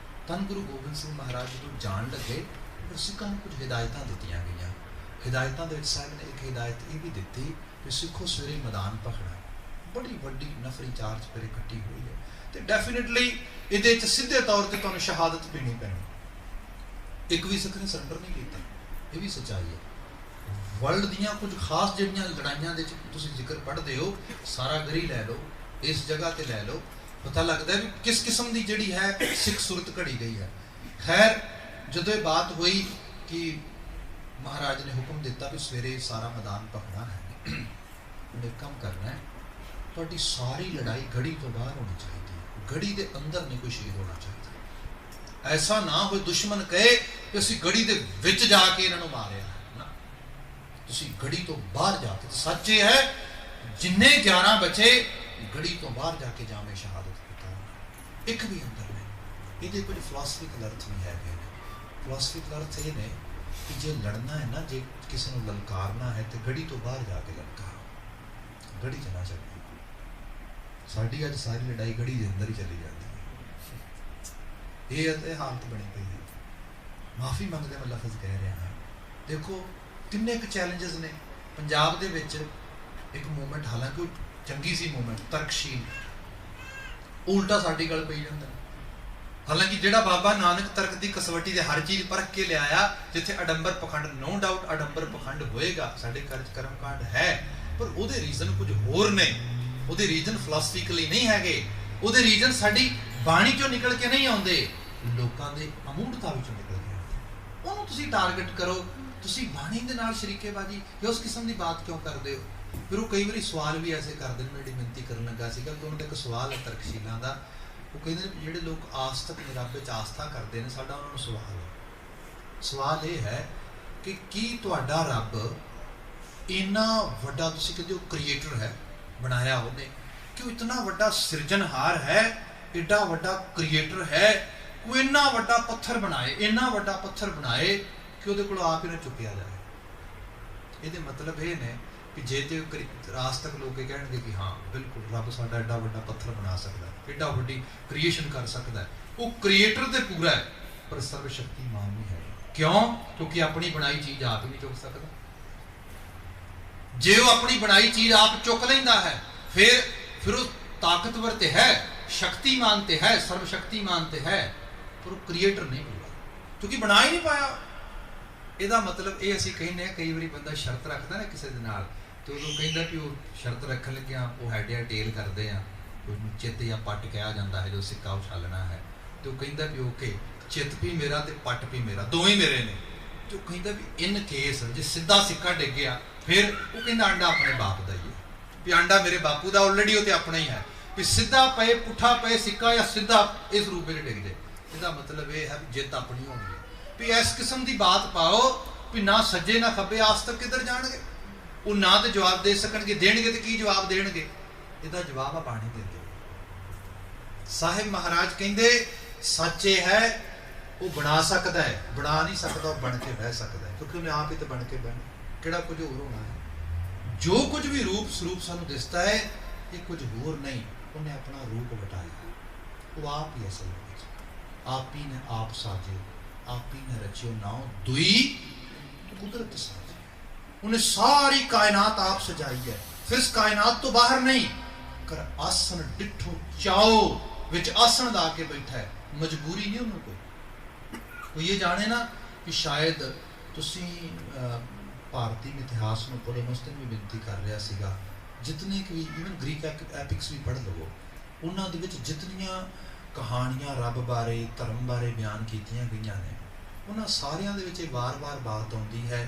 ਧੰਨ ਗੁਰੂ ਗੋਬਿੰਦ ਸਿੰਘ ਮਹਾਰਾਜ ਜਦੋਂ ਜਾਣ ਲੱਗੇ, ਸਿੱਖਾਂ ਨੂੰ ਕੁਝ ਹਿਦਾਇਤਾਂ ਦਿੱਤੀਆਂ ਗਈਆਂ। ਹਿਦਾਇਤਾਂ ਦੇ ਵਿੱਚ ਸਾਹਿਬ ਨੇ ਇੱਕ ਹਿਦਾਇਤ ਇਹ ਵੀ ਦਿੱਤੀ ਕਿ ਸਿੱਖੋ ਸਵੇਰੇ ਮੈਦਾਨ ਭਖਣਾ। ਬੜੀ ਵੱਡੀ ਨਫਰੀ ਚਾਰਜ ਫਿਰ ਇਕੱਠੀ ਹੋਈ ਹੈ, ਤੇ ਡੈਫੀਨੇਟਲੀ ਇਹਦੇ 'ਚ ਸਿੱਧੇ ਤੌਰ ਤੇ ਤੁਹਾਨੂੰ ਸ਼ਹਾਦਤ ਪੀਣੀ ਪੈਣੀ। ਇੱਕ ਵੀ ਸਿੱਖ ਨੇ ਸਰੈਂਡਰ ਨਹੀਂ ਕੀਤਾ, ਇਹ ਵੀ ਸੱਚਾਈ ਹੈ। ਵਰਲਡ ਦੀਆਂ ਕੁਝ ਖਾਸ ਜਿਹੜੀਆਂ ਲੜਾਈਆਂ ਦੇ ਵਿੱਚ ਤੁਸੀਂ ਜ਼ਿਕਰ ਪੜ੍ਹਦੇ ਹੋ, ਸਾਰਾਗਰੀ ਲੈ ਲਓ, ਇਸ ਜਗ੍ਹਾ ਤੇ ਲੈ ਲਓ, पता लगता है भी किस किस्म की जिहड़ी है सिख सुरत घड़ी गई है। खैर जदों बात हुई कि महाराज ने हुक्म दिता भी सवेरे सारा मैदान भखना है, एक काम करना है, तुहाडी सारी लड़ाई गढ़ी तो बाहर होनी चाहिए, गढ़ी के अंदर नहीं कोई शहीद होना चाहिए। ऐसा ना हो दुश्मन कहे कि असीं गढ़ी दे विच जाके इन्हां नूं मारिया ना, तुसीं गढ़ी तो बाहर जाके, सच ये है जिन्ने 11 बचे गढ़ी तो बाहर जाके जामे शहादत पिता एक भी अंदर नहीं। ये कोई फिलासफिकल अर्थ नहीं है। फिलासफिकल अर्थ ये ने कि जे लड़ना है ना, जे किसी को ललकारना है तो गढ़ी तो बाहर जाके ललकारो, गढ़ी च ना चलती। साड़ी अज सारी लड़ाई गढ़ी के अंदर ही चली जाती है। ये हालत बनी पई है। माफ़ी मंगते मैं लफज कह रहा हाँ। देखो किन्ने क चैलेंजेस ने पंजाब दे विच। एक मूवमेंट हालांकि चंगी सी मूवमेंट तर्कशील, उल्टा साडी गल पई जांदा। हालांकि जिहड़ा बाबा नानक तर्क की कसवटी से हर चीज़ परख के लिया, जिथे अडंबर पखंड, नो डाउट अडंबर पखंड होएगा, साडे घर च कर्मकांड है, पर उहदे रीजन कुछ होर ने। उहदे रीजन फिलासफिकली नहीं हैगे, उहदे रीजन साडी बाणी चों निकल के नहीं आउंदे, लोकां दे अमूढ़ता विचों निकल के आउंदे। उहनूं तुसीं टारगेट करो, तुसीं बाणी दे नाल शरीकेबाजी या उस किस्म की बात क्यों करदे हो। फिर वो कई बार सवाल भी ऐसे करते हैं। मेरी मिनती करन लगा सीगा कि उन्होंने एक सवाल है तर्कशीलों का, वो कहते जिहड़े लोग आस्तिक निरब च आस्था करते हैं, साडा उन्होंने सवाल है। सवाल ये है कि की तुहाडा रब इन्ना वड्डा, तुसीं कहते हो क्रिएटर है, बनाया उन्हें, कि वो इतना वड्डा सिरजनहार है, एडा वड्डा क्रिएटर है, वो इन्ना वड्डा पत्थर बनाए, इन्ना वड्डा पत्थर बनाए कि उहदे कोलों आप ही ना चुकिया जाए। ये मतलब ये ने कि जे तो आस्तिक लोग कहेंगे कि हाँ बिल्कुल रब साडा एडा वड्डा पत्थर बना सकता है, एडा वड्डी क्रिएशन कर सकता है, वो क्रिएटर तो पूरा है पर सर्वशक्तिमान नहीं है। क्यों? क्योंकि अपनी बनाई चीज आप ही नहीं चुक सकता। जे वो अपनी बनाई चीज आप चुक लेंदा है, फिर वो ताकतवर तो है, शक्तिमान तो है, सर्वशक्तिमान तो है, पर वो क्रिएटर नहीं पूरा, क्योंकि बना ही नहीं पाया। ਇਹਦਾ मतलब ये ਅਸੀਂ ਕਹਿੰਦੇ कई बार बंदा शर्त रखता ना किसी के नाल, तो उदों कहता कि वो शर्त रखन लगे वो हैड या टेल करते हैं, चित या पट कहा जाता है जो सिक्का उछालना है, तो कहता भी ओके चित भी मेरा तो पट भी मेरा, दोवें मेरे ने। तो कहता भी इन केस जो सीधा सिक्का डिग गया, फिर वो कहता आंडा अपने बाप का ही है, भी आंडा मेरे बापू का ऑलरेडी वो तो अपना ही है, भी सीधा पे पुठा पे सिक्का या सीधा इस रूप में डिग जाए। इसका मतलब ये है भी जित अपनी होनी है। भी इस किस्म की बात पाओ भी ना सज्जे ना खब्बे आस्तिक किधर जाणगे, वो ना तो जवाब दे सकणगे, देणगे तो की जवाब देणगे। इसका जवाब आ बाणी देंगे। साहिब महाराज कहंदे सच ये है वो बना सकता है, बना नहीं सकता वो बन के बह सकता है, क्योंकि उन्हें आप ही तो बन के बहना, किहड़ा कुछ होर होना है। जो कुछ भी रूप स्वरूप सानू दिसता है ये कुछ होर नहीं, उन्हें अपना रूप वटाया, वो आप ही असल में आप ही ने आप साजे, आप ही ने रचियो नाओ दुई कुदरत साजे। उन्हें सारी कायनात आप सजाई है, फिर इस कायनात तो बाहर नहीं कर आसन डिठो चाओ विच आसन ला के बैठा है, मजबूरी नहीं उन्होंने कोई ये जाने ना कि शायद तुसी भारतीय इतिहास में पढ़ो, मैं उस दिन भी विनती कर रहा सीगा, जितने भी ईवन ग्रीक एपिक्स भी पढ़ लवो, उन्होंने दे विच जितनियां कहानियां रब बारे धर्म बारे बयान कीतियां गईयां ने, उन्होंने सारियां दे विच बार बार बात आउंदी है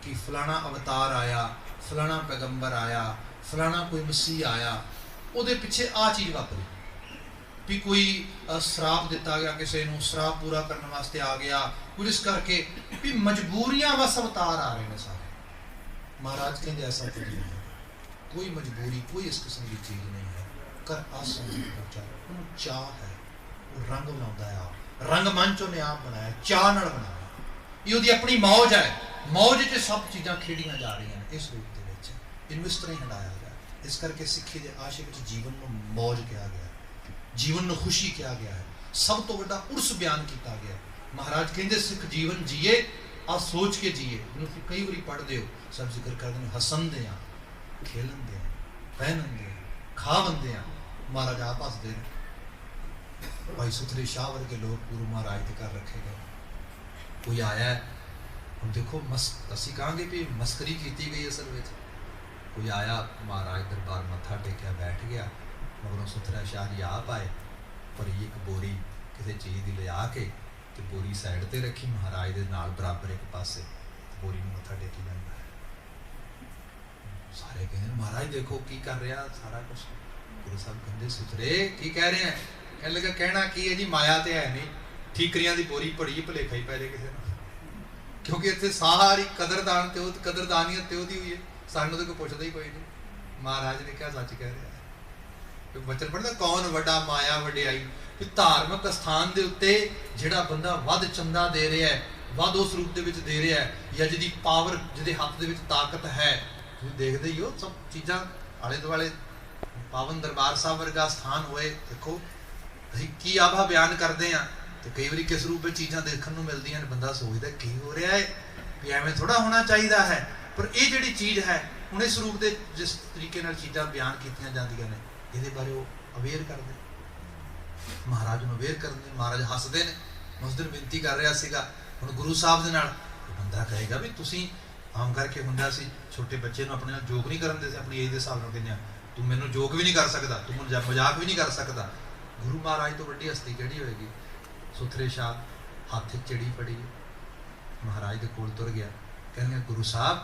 कि फलाना अवतार आया, फलाना पैगंबर आया, फलाना कोई मसीह आया, उहदे पिछे आ चीज़ वापरी, भी कोई श्राप दिता गया किसी को, श्राप पूरा करने वास्ते आ गया, कुछ इस करके भी मजबूरियां बस अवतार आ रहे हैं सारे। महाराज कहते ऐसा कुछ नहीं है, कोई मजबूरी कोई इस किस्म की चीज़ नहीं है। कर आसन चाह है, वो रंग बनाता है, आप रंगमंच उन्हें आप बनाया, चाह नाल बनाया, ये उसकी अपनी मौज है, मौज च सब चीज़ां खेड़ियां जा रही हैं इस रूप के, इनू इस तरह ही हटाया गया। इस करके सिक्खी के आशिक जीवन को मौज कहा गया, जीवन को खुशी कहा गया है, सब तो बड़ा उर्स बयान किया गया। महाराज कहते सिख जीवन जीए आप सोच के जीए, कई बार पढ़ते हो सब जिक्र करते हैं, हसन दे खेलन दे पहनन दे खावन दे, महाराज आप हसते हैं। भाई सुथरे शाह वर्गे लोग गुरु महाराज के घर रखे गए, कोई आया है हम देखो असी कहांगे भी मस्करी की गई असल में, कोई आया महाराज दरबार मत्था टेकिया बैठ गया, मगरों सुथरा शाह जी आप आए, भरी एक बोरी किसी चीज़ की लिया के तो बोरी साइड पर रखी, महाराज के नाल बराबर एक पासे बोरी में मत्था टेकी जाता है। सारे कहते महाराज देखो की कर रहा सारा कुछ। गुरु साहब कहते सुथरे की कह रहे हैं? कहने लगा कहना की है जी, माया तो है नहीं, ठीकरियां की बोरी भड़ी भुलेखा ही पै जाए किसी को, क्योंकि इतने सारी कदरदान ते कदरदानियत ते हुई है, सानू तो कोई पुछदा ही कोई नहीं। महाराज ने क्या सच कह रहा है? बचन पढ़दा कौन वड्डा माया वड्याई, धार्मिक स्थान के उत्ते जिहड़ा बंदा वध चंदा दे रहा है, वध उस रूप दे विच दे रहा है, या जिहदी पावर जिहदे हत्थ दे विच ताकत है, तुसीं देखदे ही हो सब चीज़ां आले दुआले पावन दरबार साहब वर्गा स्थान होए, देखो असीं की आभा बयान करते हैं तो कई बार किस रूप में चीज़ां देखने को मिलदियां ने, बंदा सोचदा की हो रहा है भी एवें थोड़ा होना चाहिए है, पर ये जिहड़ी चीज़ है हुण इस रूप दे जिस तरीके नाल चीज़ां बयान कीतियां जांदियां ने, इहदे बारे वो अवेयर करदे, महाराज नूं अवेयर करदे। महाराज हसदे ने। मैं उस दिन बेनती कर रहा सीगा, हुण गुरु साहब दे नाल बंदा कहेगा भी तुसीं आम करके हुंदा सी छोटे बच्चे नूं अपने नाल जोक नहीं करन दे सी, अपनी एज दे हिसाब नाल कहंदे तू मैनूं जोक भी नहीं कर सकदा, तू मजाक भी नहीं कर सकदा। गुरु महाराज तो वड्डी हस्ती किहड़ी होएगी? सुथरे शाह हाथ चिड़ी फड़ी, महाराज दे कोल तुर गया, कहने गुरु साहब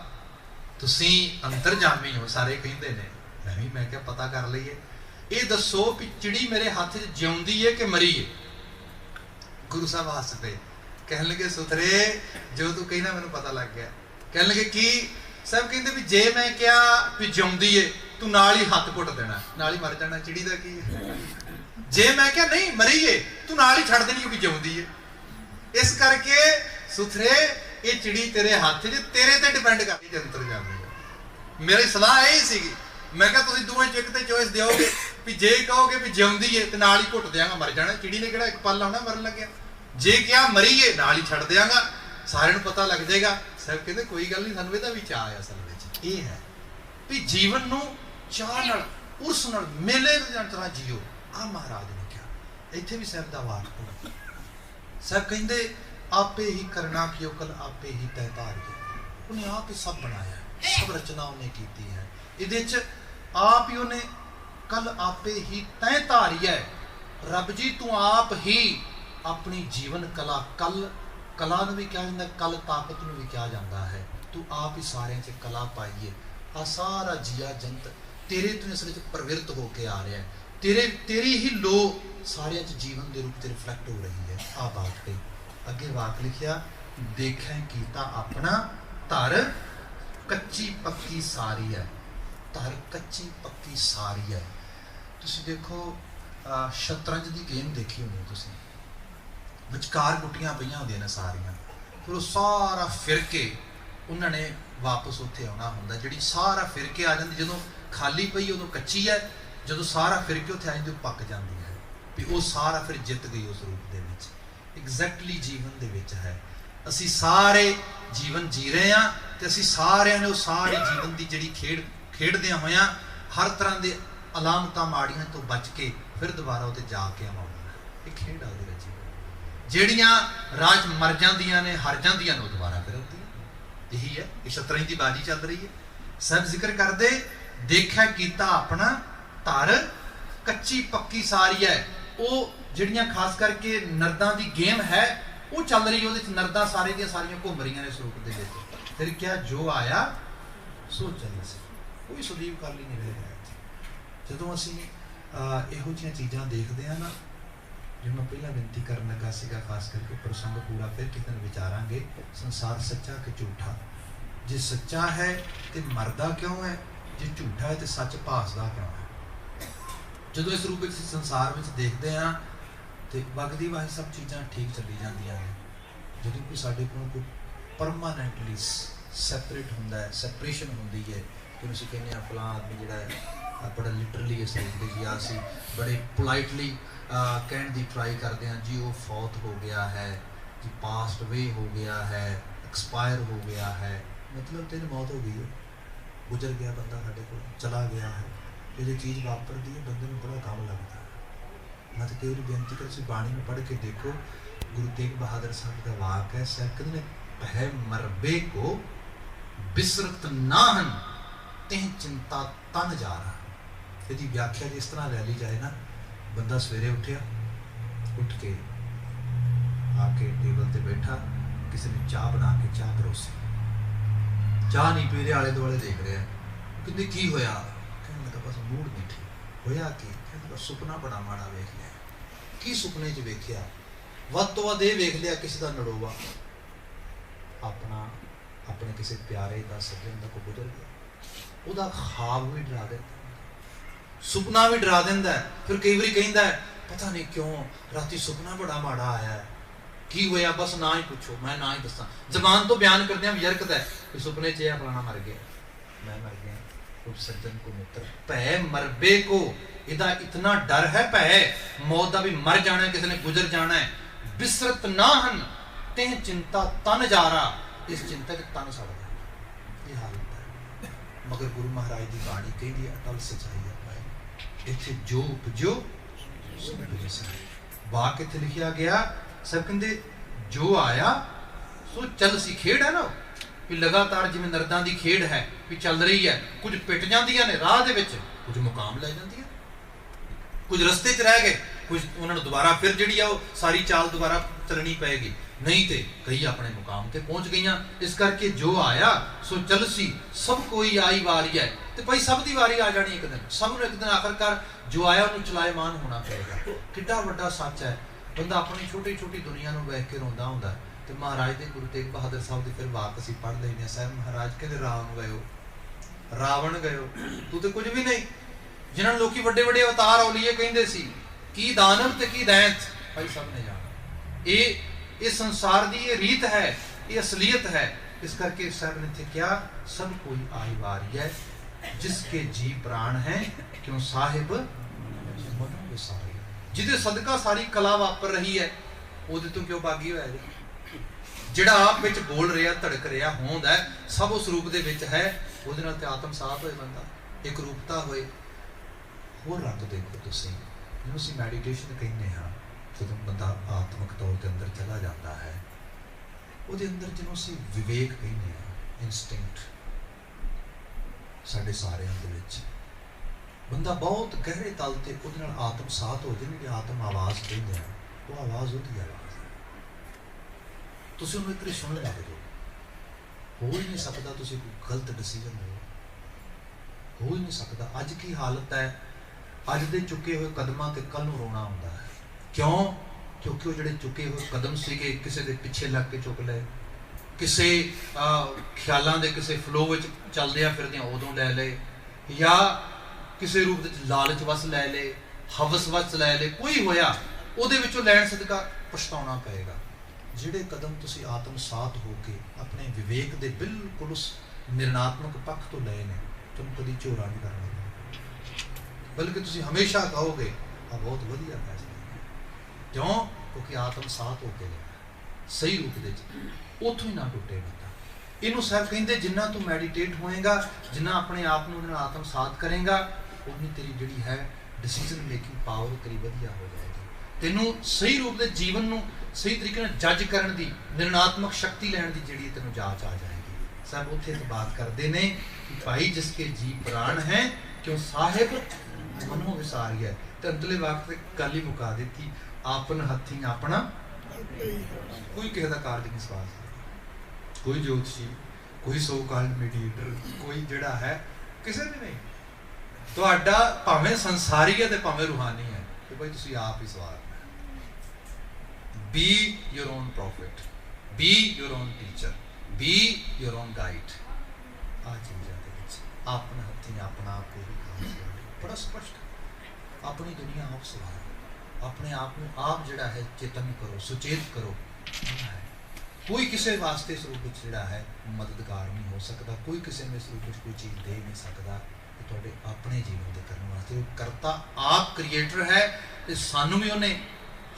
तुसीं अंतरजामी हो, सारे कहंदे ने, मैं क्या पता कर लईए, ये दसो भी चिड़ी मेरे हाथ च जिउंदी है कि मरी है? गुरु साहब हस पे कहने लगे सुथरे जो तू कहना मैनूं पता लग गया। कहने लगे की? साहब कहते भी जे मैं क्या भी जिउंदी है तू नाल ही हथ घुट देना, नाल ही मर जाना, चिड़ी दा की है? जे मैं क्या नहीं मरी है तू नाल ही छड़ देनी भी जिउंदी है। इस करके सुथरे ये चिड़ी तेरे हाथ च तेरे ते डिपेंड करदी जंतर जांदी। मेरी सलाह यही सीगी, मैं क्या तुसीं दोवें च इक ते चॉइस दिओगे भी जे कहोगे भी जिउंदी है तो नाल ही घुट देंगा, मर जाना, चिड़ी ने किहड़ा एक पल आउणा मरन लग्या। जे क्या मरी है नाल ही छड़ देंगा, सारिਆਂ ਨੂੰ पता लग जाएगा। साहब कहते कोई गल नहीं, सानूं इहदा भी चाह है, असल विच ये है भी जीवन नूं चाह नाल उस नाल मेले दी तरह जियो। आ महाराज ने क्या इत्थे भी साहब दा वाक पढ़ो। साहब कहंदे आपे ही करना कियो कल आपे ही तय धारिए, उन्हें आप ही सब बनाया, सब रचना उन्हें कीती है, इहदे च आप ही उन्हें कल आपे ही तय धारी है। रब जी तू आप ही अपनी जीवन कला, कल कला नूं भी कहा जाता, कल ताकत नूं भी कहा जाता है, तू आप ही सारे च कला पाईए। आ सारा जिया जंत तेरे तो असल प्रवृत्त होके आ रहा है, तेरी ही लो सारे च जीवन के रूप से रिफ्लैक्ट हो रही है। आ बात कही अगे वाक लिखिया, देखें कीता अपना धर कच्ची पक्की सारी है, धर कच्ची पक्की सारी है। तुसीं देखो शतरंज की गेम देखी होनी, तुसीं विचकार गुटियां पईयां होंदियां ने सारियां, फिर सारा फिर के उन्होंने वापस उत्थे आना हुंदा, जिहड़ी सारा फिर के आ जाती, जदों खाली पई उदों कच्ची है, जदों सारा फिर के उत्थे आ जाती पक जाती है, भी वो सारा फिर जित गई उस रूप दे विच। एग्जैक्टली जीवन दे विच है, असी सारे जीवन जी रहे हैं तो असी सारिਆਂ ने उस सारी जीवन की जिहड़ी खेड खेडदियां होइयां हर तरह के अलामतां माड़ियां तो बच के फिर दोबारा उत्ते जाके आउणा, ये खेड आ उहदे विच। ਜਿਹੜੀਆਂ राज मर जांदियां ने हर जांदियां ने दोबारा फिर आउंदी, यही है ये शतरंज की बाजी चल रही है। सब जिक्र करते देखा कीता अपना धर कच्ची पक्की सारी है, वो ਜਿਹੜੀਆਂ खास करके नरदा की गेम है वो चल रही है, वो नरदा सारे दी सारियां घूम रही ने इस रूप दे विच। फिर क्या जो आया सो चली सी, कोई सलीब कर ली नहीं रहा। जदों असीं इहो जिहियां चीज़ां देखते हैं ना, जो मैं पहला विनती करन लगा सीगा, खास करके प्रसंग पूरा फिर किसी दिन विचारांगे, संसार सच्चा कि झूठा, जे सच्चा है तो मरदा क्यों है, जे झूठा है तो सच भासदा क्यों है। जो इस रूप में संसार में देखते हैं तो वगदी वाही सब चीज़ां ठीक चली जांदियां हैं, जो कोई साडे कोल कोई परमानेंटली सैपरेट हुंदा है, सैपरेशन हुंदी है, तो असीं कहने फलां आदमी जिहड़ा है बड़ा लिटरली इस रूप में जी, असीं बड़े पोलाइटली कहने की ट्राई करते हैं जी वो फौत हो गया है जी, पास्ट वे हो गया है, एक्सपायर हो गया है, मतलब तेरी मौत हो गई है, गुजर गया बंदा साढ़े को चला गया है। जो चीज़ वापरती है बंदे में बड़ा गम लगता है। मैं तो कई बार बेनती कर बाणी में पढ़ के देखो, गुरु तेग बहादुर साहब का वाक है, सैकंद ने पह मरबे को बिसरत नाहन तेह चिंता तन जा रहा, ਇਹਦੀ ਵਿਆਖਿਆ ਜਿਸ ਤਰ੍ਹਾਂ ਲੈ ਲਈ ਜਾਏ ਨਾ, ਬੰਦਾ ਸਵੇਰੇ ਉੱਠਿਆ, ਉੱਠ ਕੇ ਆ ਕੇ ਟੇਬਲ ਤੇ ਬੈਠਾ, ਕਿਸੇ ਨੇ ਚਾਹ ਬਣਾ ਕੇ ਚਾਹ ਪਰੋਸੀ, ਚਾਹ ਨਹੀਂ ਪੀ ਰਿਹਾ, ਆਲੇ ਦੁਆਲੇ ਦੇਖ ਰਿਹਾ, ਕਹਿੰਦੇ ਕੀ ਹੋਇਆ? ਕਹਿੰਦਾ ਲੱਗਾ ਬਸ ਮੂਡ ਨਹੀਂ ਠੀਕ। ਹੋਇਆ ਕੀ? ਕਹਿੰਦਾ ਬਸ ਸੁਪਨਾ ਬੜਾ ਮਾੜਾ ਵੇਖ ਲਿਆ। ਕੀ ਸੁਪਨੇ 'ਚ ਵੇਖਿਆ? ਵੱਧ ਤੋਂ ਵੱਧ ਇਹ ਵੇਖ ਲਿਆ ਕਿਸੇ ਦਾ ਨੜੋਵਾ, ਆਪਣਾ ਆਪਣੇ ਕਿਸੇ ਪਿਆਰੇ ਦਾ ਸੱਜਣ ਦਾ ਕੋਈ ਗੁਜ਼ਰ ਗਿਆ, ਉਹਦਾ ਖਾਬ ਵੀ ਡਰਾ ਦਿੰਦਾ, ਸੁਪਨਾ ਵੀ ਡਰਾ ਦਿੰਦਾ। ਫਿਰ ਕਈ ਵਾਰੀ ਕਹਿੰਦਾ ਪਤਾ ਨਹੀਂ ਕਿਉਂ ਰਾਤੀ ਸੁਪਨਾ ਬੜਾ ਮਾੜਾ ਆਇਆ, ਕੀ ਹੋਇਆ? ਬਸ ਨਾ ਹੀ ਪੁੱਛੋ, ਮੈਂ ਨਾ ਹੀ ਦੱਸਾਂ। ਜ਼ਬਾਨ ਤੋਂ ਬਿਆਨ ਕਰਦਿਆਂ ਵਿਅਰਕਦਾ ਕਿ ਸੁਪਨੇ 'ਚ ਇਹ ਫਲਾਣਾ ਮਰ ਗਿਆ, ਮੈਂ ਮਰ ਗਿਆ। ਉਹ ਸੱਜਣ ਕੋ ਮਿੱਤਰ ਭੈ ਮਰਬੇ ਕੋ, ਇਹਦਾ ਇਤਨਾ ਡਰ ਹੈ ਭੈ ਮੌਤ ਦਾ, ਵੀ ਮਰ ਜਾਣਾ, ਕਿਸੇ ਨੇ ਗੁਜ਼ਰ ਜਾਣਾ ਹੈ। ਬਿਸਰਤ ਨਾ ਹਨ ਤੇ ਚਿੰਤਾ ਤਨ ਜਾਰਾ, ਇਸ ਚਿੰਤਾ 'ਚ ਤਨ ਸੜਦਾ, ਇਹ ਹਾਲਤ ਹੈ। ਮਗਰ ਗੁਰੂ ਮਹਾਰਾਜ ਦੀ ਬਾਣੀ ਕਹਿੰਦੀ ਹੈ ਅਟਲ ਸਚਾਈ ਹੈ ਭਾਈ, ਇੱਥੇ ਜੋ ਉਪਜੋ ਵਾਕ ਇੱਥੇ ਲਿਖਿਆ ਗਿਆ। ਸਭ ਕਹਿੰਦੇ ਜੋ ਆਇਆ ਸੋ ਚੱਲ ਸੀ, ਖੇਡ ਹੈ ਨਾ ਵੀ ਲਗਾਤਾਰ, ਜਿਵੇਂ ਨਰਦਾਂ ਦੀ ਖੇਡ ਹੈ ਵੀ ਚੱਲ ਰਹੀ ਹੈ। ਕੁਝ ਪਿੱਟ ਜਾਂਦੀਆਂ ਨੇ ਰਾਹ ਦੇ ਵਿੱਚ, ਕੁਝ ਮੁਕਾਮ ਲੈ ਜਾਂਦੀਆਂ, ਕੁਝ ਰਸਤੇ 'ਚ ਰਹਿ ਗਏ, ਕੁਝ ਉਹਨਾਂ ਨੂੰ ਦੁਬਾਰਾ ਫਿਰ ਜਿਹੜੀ ਆ ਉਹ ਸਾਰੀ ਚਾਲ ਦੁਬਾਰਾ ਚੱਲਣੀ ਪਏਗੀ, ਨਹੀਂ ਤੇ ਕਈ ਆਪਣੇ ਮੁਕਾਮ ਤੇ ਪਹੁੰਚ ਗਈਆਂ। ਇਸ ਕਰਕੇ ਜੋ ਆਇਆ ਸੋ ਚੱਲ ਸੀ, ਸਭ ਕੋਈ ਆਈ ਵਾਰੀ ਹੈ। ਤੇ ਭਾਈ ਸਭ ਦੀ ਵਾਰੀ ਆ ਜਾਣੀ ਇੱਕ ਦਿਨ, ਸਭ ਨੂੰ ਇੱਕ ਦਿਨ ਆਖਰਕਾਰ ਜੋ ਆਇਆ ਉਹਨੂੰ ਚਲਾਇਮਾਨ ਹੋਣਾ ਪਏਗਾ। ਕਿੱਡਾ ਵੱਡਾ ਸੱਚ ਹੈ। ਬੰਦਾ ਆਪਣੀ ਛੋਟੀ ਛੋਟੀ ਦੁਨੀਆ ਨੂੰ ਵੇਖ ਕੇ ਰੋਂਦਾ ਹੁੰਦਾ, ਤੇ ਮਹਾਰਾਜ ਦੇ ਗੁਰੂ ਤੇਗ ਬਹਾਦਰ ਸਾਹਿਬ ਦੀ ਫਿਰ ਵਾਕ ਅਸੀਂ ਪੜ੍ਹ ਲੈਂਦੇ ਹਾਂ। ਸਾਹਿਬ ਮਹਾਰਾਜ ਕਹਿੰਦੇ ਰਾਮ ਗਇਓ, ਰਾਵਣ ਗਇਓ, ਤੂੰ ਤੇ ਕੁਝ ਵੀ ਨਹੀਂ। ਜਿਨ੍ਹਾਂ ਨੂੰ ਲੋਕੀ ਵੱਡੇ ਵੱਡੇ ਅਵਤਾਰ ਔਲੀਏ ਕਹਿੰਦੇ ਸੀ, ਕੀ ਦਾਨਵ ਤੇ ਕੀ ਦੈਂਤ, ਭਾਈ ਸਭ ਨੇ ਜਾਣਾ। ਇਹ ਸੰਸਾਰ ਦੀ ਇਹ ਰੀਤ ਹੈ, ਇਹ ਅਸਲੀਅਤ ਹੈ। ਇਸ ਕਰਕੇ ਸਾਹਿਬ ਨੇ ਇੱਥੇ ਕਿਹਾ ਸਭ ਕੋਈ ਆਈ ਵਾਰੀ ਹੈ, ਜਿਸਕੇ ਜੀ ਪ੍ਰਾਣ ਹੈ ਕਿਉਂ ਸਾਹਿਬ ਮਨੋ ਵਿਸਾਰੀ। ਜਿਹਦੇ ਸਦਕਾ ਸਾਰੀ ਕਲਾ ਵਾਪਰ ਰਹੀ ਹੈ, ਉਹਦੇ ਤੋਂ ਕਿਉਂ ਬਾਗੀ ਹੋਇਆ ਜੀ? ਜਿਹੜਾ ਆਪ ਵਿੱਚ ਬੋਲ ਰਿਹਾ, ਧੜਕ ਰਿਹਾ, ਹੋਂਦ ਹੈ, ਸਭ ਉਸ ਰੂਪ ਦੇ ਵਿੱਚ ਹੈ, ਉਹਦੇ ਨਾਲ ਤੇ ਆਤਮ ਸਾਥ ਹੋਏ ਬੰਦਾ, ਇੱਕ ਰੂਪਤਾ ਹੋਏ। ਹੋਰ ਰੰਗ ਦੇਖੋ ਤੁਸੀਂ, ਜਿਹਨੂੰ ਅਸੀਂ ਮੈਡੀਟੇਸ਼ਨ ਕਹਿੰਦੇ ਹਾਂ, ਜਦੋਂ ਬੰਦਾ ਆਤਮਿਕ ਤੌਰ ਤੇ ਅੰਦਰ ਚਲਾ ਜਾਂਦਾ ਹੈ, ਉਹਦੇ ਅੰਦਰ ਜਿਹਨੂੰ ਅਸੀਂ ਵਿਵੇਕ ਕਹਿੰਦੇ ਹਾਂ, ਇਨਸਟਿੰਕਟ, ਸਾਡੇ ਸਾਰਿਆਂ ਦੇ ਵਿੱਚ ਬੰਦਾ ਬਹੁਤ ਗਹਿਰੇ ਤਲ ਤੇ ਉਹਦੇ ਨਾਲ ਆਤਮ ਸਾਥ ਹੋ ਜਾਵੇ। ਜਿਹੜੀ ਆਤਮ ਆਵਾਜ਼ ਕਹਿੰਦੇ ਆ, ਉਹ ਆਵਾਜ਼ ਉਹਦੀ ਆਵਾਜ਼ ਹੈ। ਤੁਸੀਂ ਉਹਨੂੰ ਇੱਕ ਵਾਰੀ ਸੁਣ ਲੱਗ ਜਾਓ, ਹੋ ਹੀ ਨਹੀਂ ਸਕਦਾ ਤੁਸੀਂ ਕੋਈ ਗਲਤ ਡਿਸੀਜ਼ਨ ਲਓ, ਹੋ ਹੀ ਨਹੀਂ ਸਕਦਾ। ਅੱਜ ਕੀ ਹਾਲਤ ਹੈ, ਅੱਜ ਦੇ ਚੁੱਕੇ ਹੋਏ ਕਦਮਾਂ ਤੇ ਕੱਲ ਨੂੰ ਰੋਣਾ ਹੁੰਦਾ ਹੈ। ਕਿਉਂ? ਕਿਉਂਕਿ ਉਹ ਜਿਹੜੇ ਚੁੱਕੇ ਹੋਏ ਕਦਮ ਸੀਗੇ, ਕਿਸੇ ਦੇ ਪਿੱਛੇ ਲੱਗ ਕੇ ਚੁੱਕ ਲਏ, ਕਿਸੇ ਖਿਆਲਾਂ ਦੇ ਕਿਸੇ ਫਲੋ ਵਿੱਚ ਚੱਲਦਿਆਂ ਫਿਰਦਿਆਂ ਉਦੋਂ ਲੈ ਲਏ, ਜਾਂ ਕਿਸੇ ਰੂਪ ਵਿੱਚ ਲਾਲਚ ਵਸ ਲੈ ਲਏ, ਹਵਸ ਵਸ ਲੈ ਲਏ, ਕੋਈ ਹੋਇਆ ਉਹਦੇ ਵਿੱਚੋਂ ਲੈਣ ਸਦਕਾ ਪਛਤਾਉਣਾ ਪਏਗਾ। ਜਿਹੜੇ ਕਦਮ ਤੁਸੀਂ ਆਤਮ ਸਾਥ ਹੋ ਕੇ ਆਪਣੇ ਵਿਵੇਕ ਦੇ ਬਿਲਕੁਲ ਉਸ ਨਿਰਣਾਤਮਕ ਪੱਖ ਤੋਂ ਲਏ ਨੇ, ਤੁਹਾਨੂੰ ਕਦੀ ਝੋਰਾ ਨਹੀਂ ਕਰਨਾ, ਬਲਕਿ ਤੁਸੀਂ ਹਮੇਸ਼ਾ ਕਹੋਗੇ ਆ ਬਹੁਤ ਵਧੀਆ ਫੈਸਲਾ। ਕਿਉਂ? ਕਿਉਂਕਿ ਆਤਮ ਸਾਥ ਹੋ ਕੇ ਲਿਆ ਸਹੀ ਰੂਪ ਦੇ ਵਿੱਚ, ਉੱਥੋਂ ਹੀ ਨਾ ਟੁੱਟੇ ਬੰਦਾ। ਇਹਨੂੰ ਸਾਹਿਬ ਕਹਿੰਦੇ ਜਿੰਨਾ ਤੂੰ ਮੈਡੀਟੇਟ ਹੋਏਗਾ, ਜਿੰਨਾ ਆਪਣੇ ਆਪ ਨੂੰ ਉਹਦੇ ਨਾਲ ਆਤਮ ਸਾਥ ਕਰੇਗਾ, ਉਨੀ ਤੇਰੀ ਜਿਹੜੀ ਹੈ ਡਿਸੀਜ਼ਨ ਮੇਕਿੰਗ ਪਾਵਰ ਤੇਰੀ ਵਧੀਆ ਹੋ ਜਾਏਗੀ। ਤੈਨੂੰ ਸਹੀ ਰੂਪ ਦੇ ਜੀਵਨ ਨੂੰ ਸਹੀ ਤਰੀਕੇ ਨਾਲ ਜੱਜ ਕਰਨ ਦੀ, ਨਿਰਣਾਤਮਕ ਸ਼ਕਤੀ ਲੈਣ ਦੀ ਜਿਹੜੀ ਤੈਨੂੰ ਜਾਂਚ ਆ ਜਾਏਗੀ। ਸਾਹਿਬ ਉੱਥੇ ਇੱਕ ਬਾਤ ਕਰਦੇ ਨੇ ਕਿ ਭਾਈ ਜਿਸਕੇ ਜੀ ਪ੍ਰਾਣ ਹੈ ਕਿਉਂ ਸਾਹਿਬ ਮਨੋ ਵਿਸਾਰੀ ਹੈ। ਤੇ ਅੰਤਲੇ ਵਾਕ ਤੇ ਗੱਲ ਹੀ ਮੁਕਾ ਦਿੱਤੀ, ਆਪਨ ਹੱਥੀਂ ਆਪਣਾ ਕੋਈ ਕਿਸੇ ਦਾ ਕਾਰਜ ਨਹੀਂ ਸਵਾਲ, ਕੋਈ ਜੋਤਸ਼ੀ, ਕੋਈ ਸੋ ਕਾਲਡ ਮੀਡੀਏਟਰ, ਕੋਈ ਜਿਹੜਾ ਹੈ ਕਿਸੇ ਨੇ ਨਹੀਂ। ਤੁਹਾਡਾ ਭਾਵੇਂ ਸੰਸਾਰੀ ਹੈ ਤੇ ਭਾਵੇਂ ਰੂਹਾਨੀ ਹੈ, ਤੇ ਭਾਈ ਤੁਸੀਂ ਆਪ ਹੀ ਸਵਾਲ। Be your own prophet, be your own teacher, be your own guide। ਆ ਚੀਜ਼ਾਂ ਦੇ ਵਿੱਚ ਆਪਣੇ ਹੱਥੀਂ ਆਪਣਾ ਆਪ ਕੋਈ ਖਾਸ ਬੜਾ ਸਪਸ਼ਟ, ਆਪਣੀ ਦੁਨੀਆ ਆਪ ਸਵਾਰੋ, ਆਪਣੇ ਆਪ ਨੂੰ ਆਪ ਜਿਹੜਾ ਹੈ ਚੇਤਨ ਕਰੋ, ਸੁਚੇਤ ਕਰੋ। ਕੋਈ ਕਿਸੇ ਵਾਸਤੇ ਇਸ ਰੂਪ ਵਿੱਚ ਜਿਹੜਾ ਹੈ ਮਦਦਗਾਰ ਨਹੀਂ ਹੋ ਸਕਦਾ, ਕੋਈ ਕਿਸੇ ਨੂੰ ਇਸ ਰੂਪ ਵਿੱਚ ਕੋਈ ਚੀਜ਼ ਦੇ ਨਹੀਂ ਸਕਦਾ। ਤੁਹਾਡੇ ਆਪਣੇ ਜੀਵਨ ਦੇ ਕਰਨ ਵਾਸਤੇ ਉਹ ਕਰਤਾ ਆਪ ਕ੍ਰੀਏਟਰ ਹੈ, ਤੇ ਸਾਨੂੰ ਵੀ ਉਹਨੇ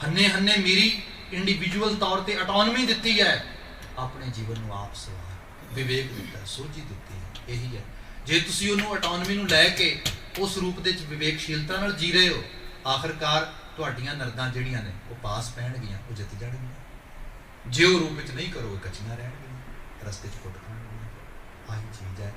ਹੰਨੇ ਹੰਨੇ ਮੇਰੀ ਇੰਡੀਵਿਜੂਅਲ ਤੌਰ ਤੇ ਆਟੋਨਮੀ ਦਿੱਤੀ ਹੈ। ਆਪਣੇ ਜੀਵਨ ਨੂੰ ਆਪ ਸਵਾਰ, ਵਿਵੇਕ ਦਿੱਤਾ, ਸੋਝੀ ਦਿੱਤੀ ਹੈ। ਇਹੀ ਹੈ, ਜੇ ਤੁਸੀਂ ਉਹਨੂੰ ਆਟੋਨਮੀ ਨੂੰ ਲੈ ਕੇ ਉਸ ਰੂਪ ਦੇ ਵਿੱਚ ਵਿਵੇਕਸ਼ੀਲਤਾ ਨਾਲ ਜੀ ਰਹੇ ਹੋ, ਆਖਰਕਾਰ ਤੁਹਾਡੀਆਂ ਨਰਦਾਂ ਜਿਹੜੀਆਂ ਨੇ ਉਹ ਪਾਸ ਪੈਣਗੀਆਂ, ਉਹ ਜਿੱਤ ਜਾਣਗੀਆਂ। ਜੇ ਉਹ ਰੂਪ ਵਿੱਚ ਨਹੀਂ ਕਰੋਗੇ, ਕੱਚੀਆਂ ਰਹਿਣਗੀਆਂ, ਰਸਤੇ 'ਚ ਫੁੱਟ ਖਾਣਗੀਆਂ। ਆਹੀ ਚੀਜ਼ ਹੈ।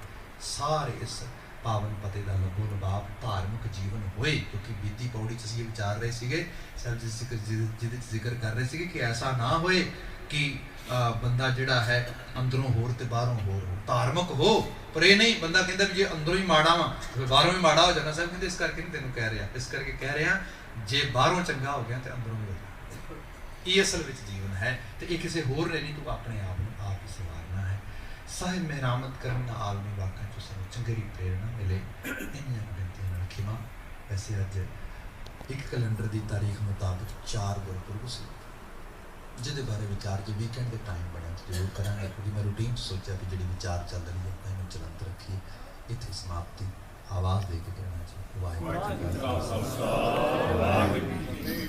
ਸਾਰੇ ਇਸ ਪਾਵਨ ਪਤੇ ਦਾ ਲੱਭੋ ਲਬਾਬ ਧਾਰਮਿਕ ਜੀਵਨ ਹੋਏ। ਕਿਉਂਕਿ ਬੀਤੀ ਪੌੜੀ 'ਚ ਅਸੀਂ ਇਹ ਵਿਚਾਰ ਰਹੇ ਸੀਗੇ, ਸਾਹਿਬ ਜਿਹਦੇ 'ਚ ਜ਼ਿਕਰ ਕਰ ਰਹੇ ਸੀਗੇ ਕਿ ਐਸਾ ਨਾ ਹੋਏ ਕਿ ਬੰਦਾ ਜਿਹੜਾ ਹੈ ਅੰਦਰੋਂ ਹੋਰ ਤੇ ਬਾਹਰੋਂ ਹੋਰ ਹੋ, ਧਾਰਮਿਕ ਹੋ, ਪਰ ਇਹ ਨਹੀਂ ਬੰਦਾ ਕਹਿੰਦਾ ਵੀ ਜੇ ਅੰਦਰੋਂ ਹੀ ਮਾੜਾ ਵਾ ਫਿਰ ਬਾਹਰੋਂ ਵੀ ਮਾੜਾ ਹੋ ਜਾਣਾ। ਸਾਹਿਬ ਕਹਿੰਦੇ ਇਸ ਕਰਕੇ ਨਹੀਂ ਤੈਨੂੰ ਕਹਿ ਰਿਹਾ, ਇਸ ਕਰਕੇ ਕਹਿ ਰਿਹਾ ਜੇ ਬਾਹਰੋਂ ਚੰਗਾ ਹੋ ਗਿਆ ਤੇ ਅੰਦਰੋਂ ਵੀ ਹੋ ਜਾਣਾ। ਇਹ ਅਸਲ ਵਿੱਚ ਜੀਵਨ ਹੈ ਤੇ ਇਹ ਕਿਸੇ ਹੋਰ ਨੇ ਨਹੀਂ, ਤੂੰ ਆਪਣੇ ਆਪ ਨੂੰ ਆਪ ਹੀ ਸੰਵਾਰਨਾ ਹੈ। ਸਾਹਿਬ ਮਿਹਰਾਮਤ ਕਰਨ ਦਾ ਆਲਮੀ ਵਾਕਾਂ 'ਚੋਂ ਸਾਨੂੰ ਚੰਗੇਰੀ ਪ੍ਰੇਰਣਾ ਮਿਲੇ। ਇੰਨੀਆਂ ਬੇਨਤੀਆਂ ਨਾਲ ਖਿਮਾ। ਵੈਸੇ ਅੱਜ ਇੱਕ ਕੈਲੰਡਰ ਦੀ ਤਾਰੀਖ ਮੁਤਾਬਕ 4 ਗੁਰਪੁਰਬ ਸੀ, ਜਿਹਦੇ ਬਾਰੇ ਵਿਚਾਰ ਜੇ ਵੀਕਐਂਡ ਦੇ ਟਾਈਮ ਬਣਿਆ ਜ਼ਰੂਰ ਕਰਾਂਗੇ, ਕਿਉਂਕਿ ਮੈਂ ਰੂਟੀਨ 'ਚ ਸੋਚਿਆ ਕਿ ਜਿਹੜੀ ਵਿਚਾਰ ਚੱਲ ਰਹੀ ਹੈ ਇਹਨੂੰ ਚਲੰਤ ਰੱਖੀਏ। ਇੱਥੇ ਸਮਾਪਤੀ ਆਵਾਜ਼ ਦੇ ਕੇ ਕਹਿਣਾ ਜੀ ਵਾਹਿਗੁਰੂ ਜੀ ਕਾ ਖਾਲਸਾ ਵਾਹਿਗੁਰੂ ਜੀ ਕੀ ਫਤਿਹ।